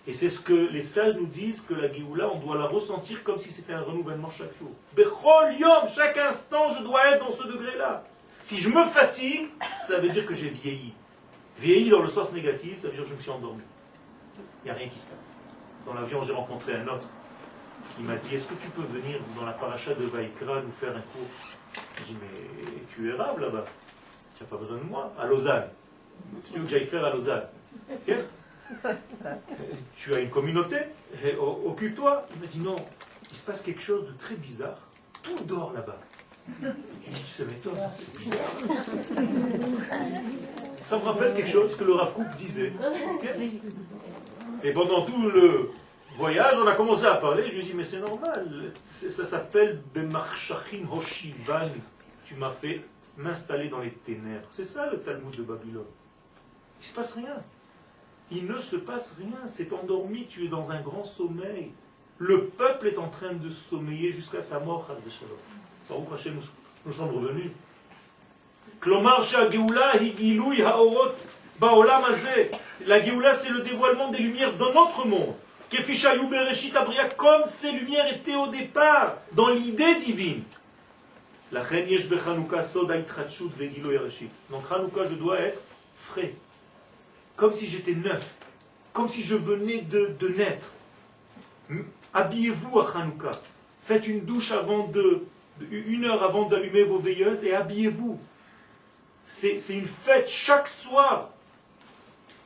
Et c'est ce que les sages nous disent, que la Géoula, on doit la ressentir comme si c'était un renouvellement chaque jour. Bechol yom, chaque instant, je dois être dans ce degré-là. Si je me fatigue, ça veut dire que j'ai vieilli. Vieilli dans le sens négatif, ça veut dire que je me suis endormi. Il n'y a rien qui se passe. Dans l'avion, j'ai rencontré un autre qui m'a dit, est-ce que tu peux venir dans la paracha de Vaïkra nous faire un cours? Je dis, mais tu es arabe là-bas. Tu n'as pas besoin de moi. À Lausanne. Tu veux que j'aille faire à Lausanne? Okay. Tu as une communauté? Occupe-toi. Il m'a dit, non, il se passe quelque chose de très bizarre. Tout dort là-bas. Je me dis, ça m'étonne, c'est bizarre. Ça me rappelle quelque chose que le Rav Kook disait. Okay. Et pendant tout voyage, on a commencé à parler, je lui ai dit, mais c'est normal, ça s'appelle Bemarshachim Hoshivan, tu m'as fait m'installer dans les ténèbres. C'est ça le Talmud de Babylone. Il ne se passe rien. Il ne se passe rien, c'est endormi, tu es dans un grand sommeil. Le peuple est en train de sommeiller jusqu'à sa mort, Chas v'Shalom. Baruch Hashem, nous sommes revenus. Klomar she'hageoula hi gilui ha'orot ba'olam hazeh. La Géoula, c'est le dévoilement des lumières dans notre monde. Kefi shayu bereshit abria, comme ces lumières étaient au départ, dans l'idée divine. Lachen yesh bechanouka sod ha'itchatshut ve'gilui hareshit. Donc Hanouka, je dois être frais. Comme si j'étais neuf. Comme si je venais de naître. Habillez-vous à Hanouka. Faites une douche une heure avant d'allumer vos veilleuses et habillez-vous. C'est une fête chaque soir.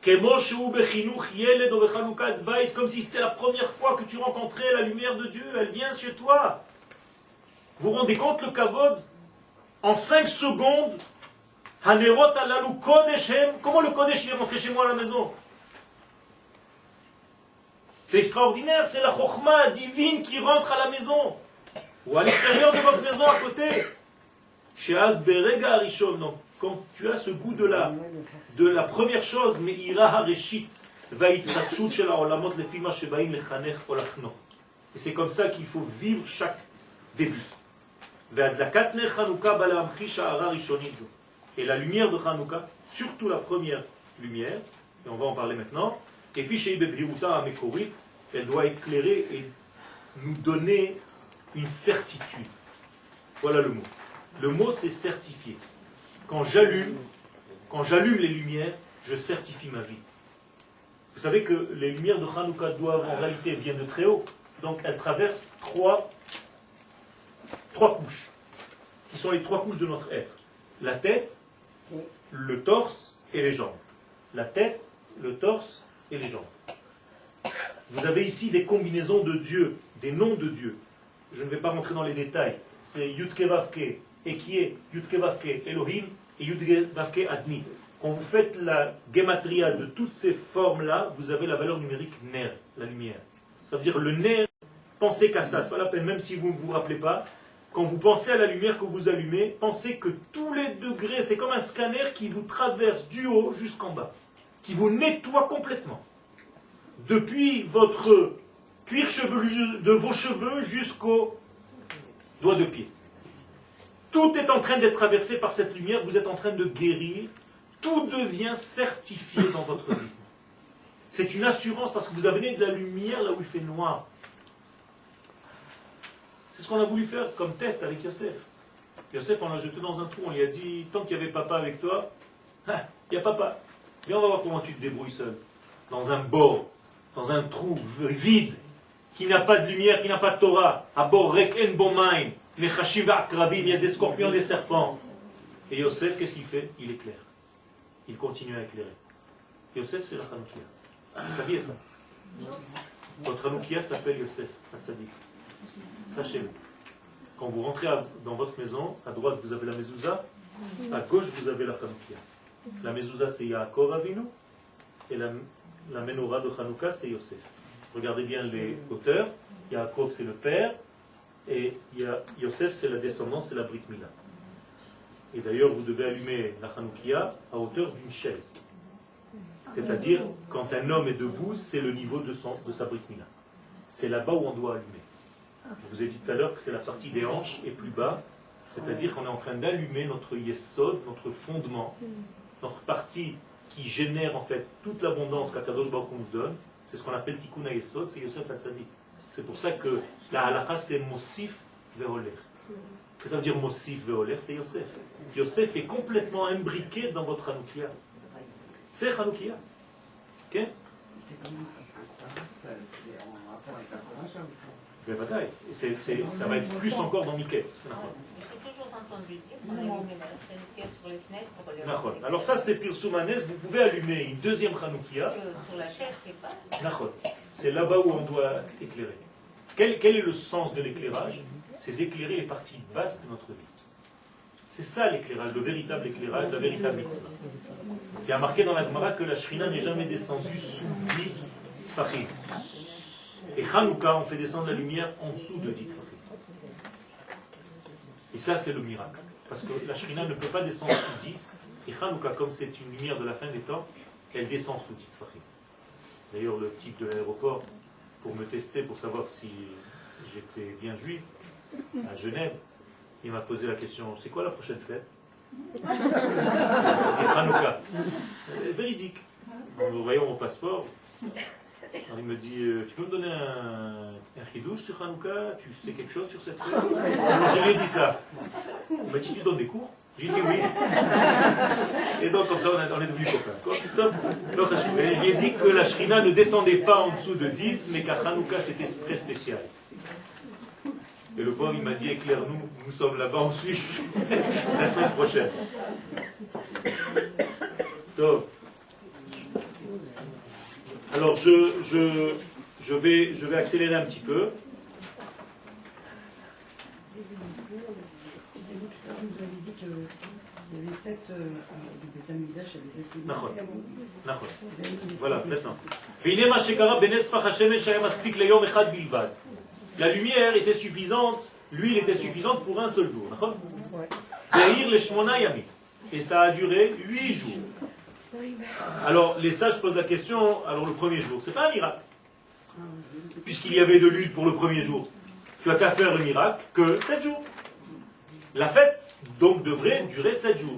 Comme si c'était la première fois que tu rencontrais la lumière de Dieu. Elle vient chez toi. Vous vous rendez compte le kavod? En 5 secondes, Hanerot alalu kodeshem. Comment le kodesh il est rentré chez moi à la maison? C'est extraordinaire, c'est la chokhma divine qui rentre à la maison. Ou à l'extérieur de votre maison à côté. Sheaz berega arishon. Donc, quand tu as ce goût de la première chose, mais ira hareshit, vaitratshut shel haolamot lefi ma shebaim lechanech o lachnoch. Et c'est comme ça qu'il faut vivre chaque début. Ve'adlakat ner Chanukah ba le'amchi sha'ara rishonit zo. Et la lumière de Hanouka, surtout la première lumière, et on va en parler maintenant, elle doit éclairer et nous donner une certitude. Voilà le mot. Le mot c'est certifier. Quand j'allume les lumières, je certifie ma vie. Vous savez que les lumières de Hanouka doivent en réalité viennent de très haut. Donc elles traversent trois couches, qui sont les 3 couches de notre être. La tête, le torse et les jambes. La tête, le torse et les jambes. Vous avez ici des combinaisons de Dieu, des noms de Dieu. Je ne vais pas rentrer dans les détails. C'est Yudke Vavke, Ekie, Yudke Vavke, Elohim et Yudke Vavke Adni. Quand vous faites la gematria de toutes ces formes-là, vous avez la valeur numérique ner, la lumière. Ça veut dire le ner, pensez qu'à ça, c'est pas la peine, même si vous ne vous rappelez pas. Quand vous pensez à la lumière que vous allumez, pensez que tous les degrés, c'est comme un scanner qui vous traverse du haut jusqu'en bas, qui vous nettoie complètement. Depuis votre cuir chevelu de vos cheveux jusqu'au doigt de pied. Tout est en train d'être traversé par cette lumière, vous êtes en train de guérir, tout devient certifié dans votre vie. C'est une assurance parce que vous avez de la lumière là où il fait noir. C'est ce qu'on a voulu faire comme test avec Yosef. Yosef, on l'a jeté dans un trou, on lui a dit, tant qu'il y avait papa avec toi, il y a papa. Viens, on va voir comment tu te débrouilles seul. Dans un bord, dans un trou vide, qui n'a pas de lumière, qui n'a pas de Torah. À bord, rek en bomain, les chashim va'akravim, il y a des scorpions, des serpents. Et Yosef, qu'est-ce qu'il fait? Il éclaire. Il continue à éclairer. Yosef, c'est la Hanoukia. Vous saviez ça? Votre Hanoukia s'appelle Yosef, Hatzadik. Sachez-le. Quand vous rentrez dans votre maison, à droite vous avez la mezouza, à gauche vous avez la Hanoukia. La mezouza c'est Yaakov Avinu et la menorah de Hanouka c'est Yosef. Regardez bien les hauteurs. Yaakov c'est le père et Yosef c'est la descendance, c'est la Brit Mila. Et d'ailleurs vous devez allumer la Hanoukia à hauteur d'une chaise. C'est-à-dire quand un homme est debout, c'est le niveau de sa Brit Mila. C'est là-bas où on doit allumer. Je vous ai dit tout à l'heure que c'est la partie des hanches et plus bas, c'est-à-dire qu'on est en train d'allumer notre yesod, notre fondement, notre partie qui génère en fait toute l'abondance qu'Akadosh Baruch Hu nous donne. C'est ce qu'on appelle Tikkun HaYesod, c'est Yosef Hatzadik. C'est pour ça que la halakha c'est Mosif Ve'oler. Qu'est-ce que ça veut dire Mosif Ve'oler? C'est Yosef. Yosef est complètement imbriqué dans votre Hanoukia. C'est Hanoukia. Ok? Ça va être plus encore dans Miketz. J'ai toujours entendu dire qu'on allumait la Hanoukia sur les fenêtres pour les... Alors ça c'est Pirsoumanes, vous pouvez allumer une deuxième Hanoukia. Sur la chaise, c'est pas... C'est là-bas où on doit éclairer. Quel est le sens de l'éclairage? C'est d'éclairer les parties basses de notre vie. C'est ça l'éclairage, le véritable éclairage, la véritable mitzvah. Il y a marqué dans la Gemara que la Shrina n'est jamais descendue sous 10 fachim. Et Hanouka, on fait descendre la lumière en dessous de 10 tfachim. Et ça, c'est le miracle. Parce que la Shrina ne peut pas descendre sous 10. Et Hanouka, comme c'est une lumière de la fin des temps, elle descend sous 10 tfachim. D'ailleurs, le type de l'aéroport, pour me tester, pour savoir si j'étais bien juif, à Genève, il m'a posé la question, c'est quoi la prochaine fête? C'était Hanouka. Véridique. Nous voyons mon passeport. Alors il me dit, tu peux me donner un chidouche sur Hanouka? Tu sais quelque chose sur cette fête? Je lui ai dit ça. Il m'a dit, tu donnes des cours? J'ai dit oui. Et donc comme ça on est devenus copains. Et je lui ai dit que la Shrina ne descendait pas en dessous de 10, mais qu'à Hanouka c'était très spécial. Et le pauvre il m'a dit, éclaire-nous, nous sommes là-bas en Suisse, la semaine prochaine. Donc, alors je vais accélérer un petit peu. Vous avez dit qu'il y avait 7 du Beth Amikdash, il y avait 7 Voilà, maintenant. La lumière était suffisante, l'huile était suffisante pour un seul jour. Et ça a duré 8 jours. Alors, les sages posent la question, alors le premier jour, c'est pas un miracle. Puisqu'il y avait de l'huile pour le premier jour. Tu as qu'à faire le miracle que 7 jours. La fête, donc, devrait durer 7 jours.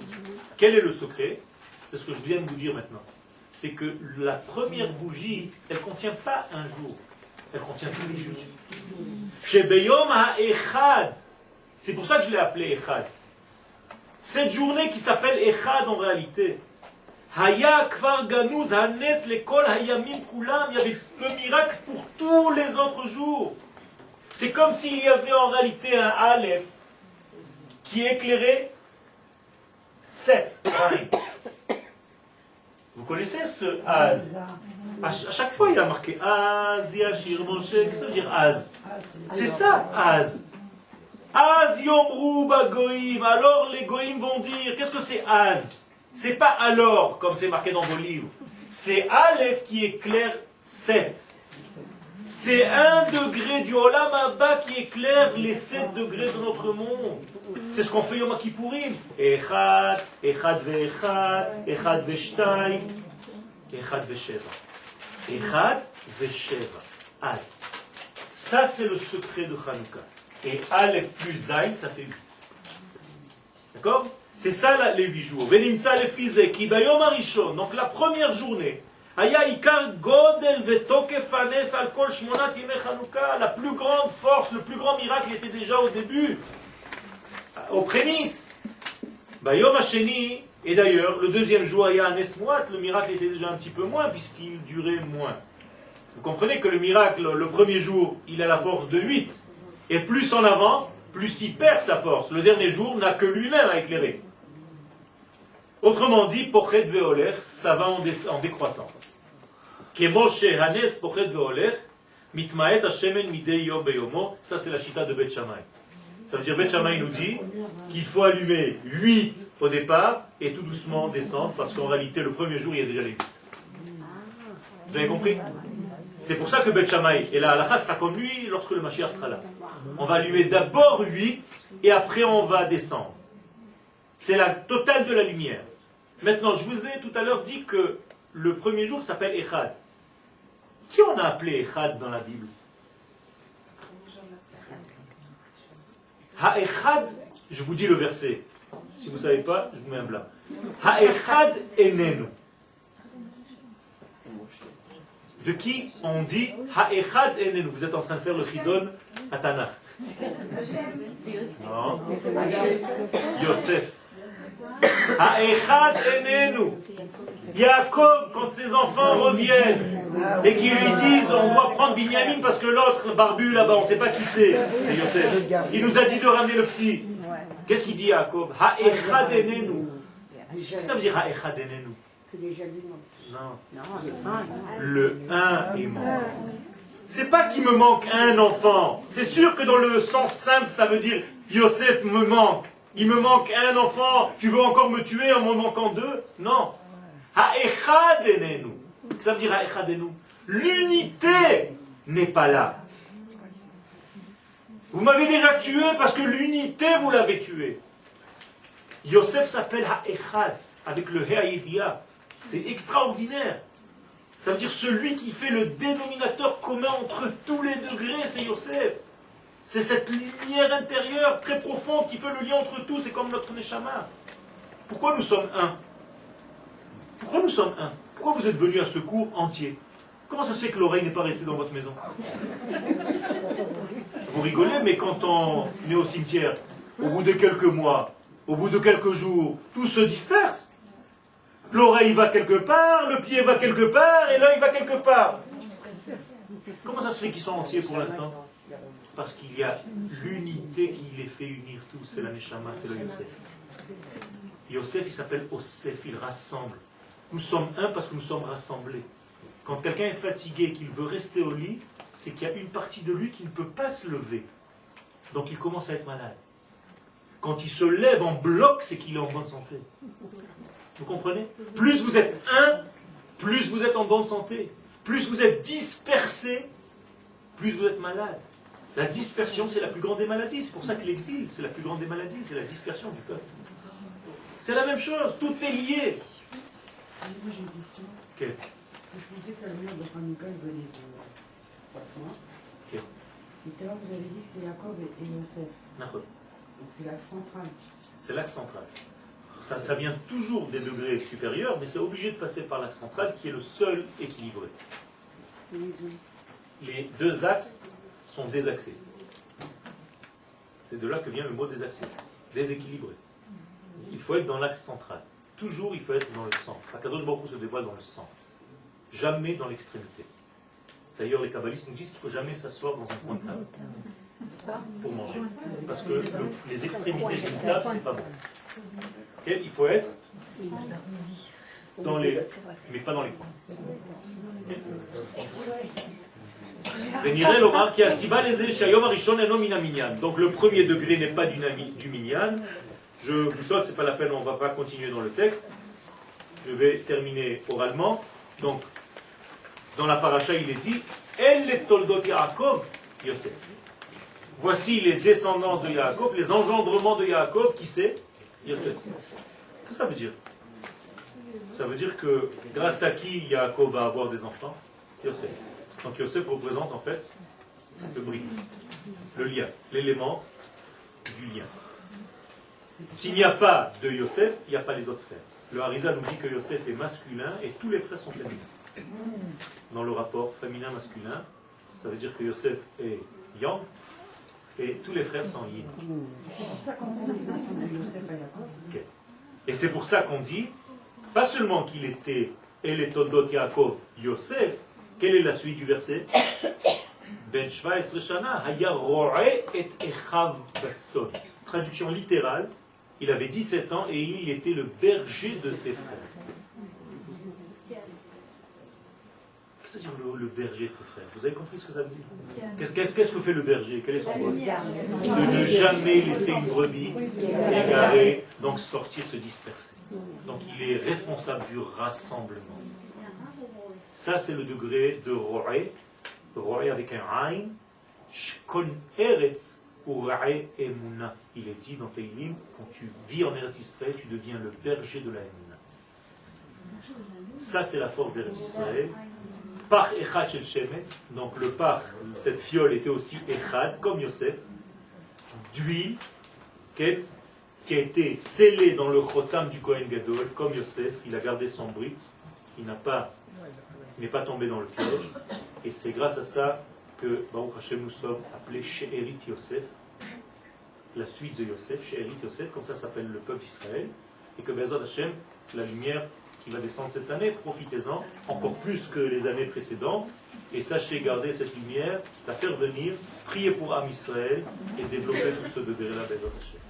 Quel est le secret? C'est ce que je viens de vous dire maintenant. C'est que la première bougie, elle ne contient pas un jour. Elle contient tous les jours. Chez Beyom ha-Echad. C'est pour ça que je l'ai appelé Echad. Cette journée qui s'appelle Echad en réalité. Haya kvar ganuz hanes lekol hayamim kulam. Il y avait le miracle pour tous les autres jours. C'est comme s'il y avait en réalité un Aleph qui éclairait 7. Vous connaissez ce Az? À chaque fois, il a marqué Az, Yashir, Moshe. Qu'est-ce que ça veut dire Az? C'est ça, Az. Az yomru bagoïm. Alors les goïms vont dire, qu'est-ce que c'est Az? C'est pas alors, comme c'est marqué dans vos livres. C'est Aleph qui éclaire 7. C'est 1 degré du Olam Abba qui éclaire les 7 degrés de notre monde. C'est ce qu'on fait Yom Kippourim. Echad, Echad ve'echad, Echad ve'shtayim, Echad ve'sheva. Echad ve'sheva. Az. Ça, c'est le secret de Hanouka. Et Aleph plus Zayn, ça fait 8. D'accord? C'est ça les 8 jours. Venimtsa le fizeh, ki bayom harishon. Donc la première journée. Haya ikar godel vetokef hanes al kol shmonat yemei Hanouka. La plus grande force, le plus grand miracle était déjà au début. Aux prémices. Bayom hasheni. Et d'ailleurs, le deuxième jour, Haya anesmoat, le miracle était déjà un petit peu moins, puisqu'il durait moins. Vous comprenez que le miracle, le premier jour, il a la force de 8. Et plus on avance, plus il perd sa force. Le dernier jour n'a que lui-même à éclairer. Autrement dit, pochet ve'oler, ça va en décroissance. Kemoshe hanes pochet ve'oler, mitmaet hashemen midei yom beyomo, ça c'est la chita de Bet Shammai. Ça veut dire, Bet Shammai nous dit qu'il faut allumer 8 au départ et tout doucement descendre, parce qu'en réalité, le premier jour, il y a déjà les 8. Vous avez compris? C'est pour ça que Bet Shammai, et la halakha sera comme lui lorsque le Mashiach sera là. On va allumer d'abord 8 et après on va descendre. C'est la totale de la lumière. Maintenant, je vous ai tout à l'heure dit que le premier jour s'appelle Echad. Qui on a appelé Echad dans la Bible? Ha-Echad, je vous dis le verset. Si vous ne savez pas, je vous mets un blanc. Ha-Echad enenu. De qui on dit Ha-Echad enenu? Vous êtes en train de faire le Chidon à Tanakh. Non. Yosef. Ha-Echad enenu. Yaakov, quand ses enfants reviennent et qu'ils lui disent on doit prendre Binyamin parce que l'autre barbu là-bas, on ne sait pas qui c'est Yosef. Il nous a dit de ramener le petit. Qu'est-ce qu'il dit Yaakov? Ha-Echad enenu. Qu'est-ce que ça veut dire Ha-Echad enenu? Non. Le 1 il manque. C'est pas qu'il me manque un enfant. C'est sûr que dans le sens simple, ça veut dire Yosef me manque. Il me manque un enfant. Tu veux encore me tuer en me manquant 2? Non. Ha-Echad enenu. Ça veut dire Ha-Echad enenu. L'unité n'est pas là. Vous m'avez déjà tué parce que l'unité, vous l'avez tué. Yosef s'appelle Ha'echad, avec le Ha'yedia. C'est extraordinaire. Ça veut dire celui qui fait le dénominateur commun entre tous les degrés, c'est Yosef. C'est cette lumière intérieure très profonde qui fait le lien entre tous, c'est comme notre Neshama. Pourquoi nous sommes un? Pourquoi nous sommes un? Pourquoi vous êtes venus à ce cours entier? Comment ça se fait que l'oreille n'est pas restée dans votre maison? Vous rigolez, mais quand on est au cimetière, au bout de quelques mois, au bout de quelques jours, tout se disperse. L'oreille va quelque part, le pied va quelque part, et l'œil va quelque part. Comment ça se fait qu'ils sont entiers pour l'instant? Parce qu'il y a l'unité qui les fait unir tous, c'est la Neshama, c'est le Yosef. Yosef, il s'appelle Osef, il rassemble. Nous sommes un parce que nous sommes rassemblés. Quand quelqu'un est fatigué et qu'il veut rester au lit, c'est qu'il y a une partie de lui qui ne peut pas se lever. Donc il commence à être malade. Quand il se lève en bloc, c'est qu'il est en bonne santé. Vous comprenez? Plus vous êtes un, plus vous êtes en bonne santé. Plus vous êtes dispersé, plus vous êtes malade. La dispersion, c'est la plus grande des maladies. C'est pour ça que l'exil, c'est la plus grande des maladies. C'est la dispersion du peuple. C'est la même chose. Tout est lié. Moi j'ai une question. Okay. Vous disiez que la lumière de Hanouka venait de Fatma. Okay. Et tout à l'heure vous avez dit que c'est Jacob et Yosef. Donc c'est l'axe central. C'est l'axe central. Ça vient toujours des degrés supérieurs, mais c'est obligé de passer par l'axe central qui est le seul équilibré. Les deux axes sont désaxés. C'est de là que vient le mot désaxé. Déséquilibré. Il faut être dans l'axe central. Toujours, il faut être dans le centre. Akadosh Baruch Hu se dévoile dans le centre. Jamais dans l'extrémité. D'ailleurs, les kabbalistes nous disent qu'il ne faut jamais s'asseoir dans un coin de table pour manger. Parce que les extrémités d'une table, c'est pas bon. Okay? Il faut être dans les... mais pas dans les coins. Donc le premier degré n'est pas du minyan. Je vous saute, c'est pas la peine, on ne va pas continuer dans le texte. Je vais terminer oralement. Donc, dans la paracha, il est dit El et toldot Yaakov Yosef. Voici les descendants de Yaakov, les engendrements de Yaakov, qui c'est? Yosef. Qu'est-ce que ça veut dire? Ça veut dire que grâce à qui Yaakov va avoir des enfants? Yosef. Donc Yosef représente en fait le brit, le lien, l'élément du lien. S'il n'y a pas de Yosef, il n'y a pas les autres frères. Le Harizal nous dit que Yosef est masculin et tous les frères sont féminins. Dans le rapport féminin-masculin, ça veut dire que Yosef est yang et tous les frères sont yin. C'est pour ça qu'on prend les enfants de Yosef à Jacob. Okay. Et c'est pour ça qu'on dit, pas seulement qu'il était El et Toldot Yaakov Yosef, quelle est la suite du verset? Ben Shvaesre Shana, Haya Ro'e et Echav Batson. Traduction littérale, il avait 17 ans et il était le berger de ses frères. Qu'est-ce que ça veut dire le berger de ses frères? Vous avez compris ce que ça veut dire? Qu'est-ce que fait le berger? Quel est son rôle? De ne jamais laisser une brebis égarée, donc sortir, se disperser. Donc il est responsable du rassemblement. Ça c'est le degré de Ro'e, Ro'e avec un Ain, Shkon Eretz, ou Ra'e Emuna. Il est dit dans Teilim, quand tu vis en Eretz Israël, tu deviens le berger de la Emuna. Ça c'est la force d'Eretz Israël. Par Echad Shel Shemet, donc le par, cette fiole était aussi Echad, comme Yosef, d'huile, qui a été scellée dans le chotam du Kohen Gadol, comme Yosef, il a gardé son brit, il n'est pas tombé dans le piège, et c'est grâce à ça que Baruch Hashem nous sommes appelés She'erit Yosef, la suite de Yosef, She'erit Yosef, comme ça s'appelle le peuple d'Israël, et que Bezrat Hashem, la lumière qui va descendre cette année, profitez-en, encore plus que les années précédentes, et sachez garder cette lumière, la faire venir, prier pour Am Israël, et développer tout ce degré-là, Bezrat Hashem.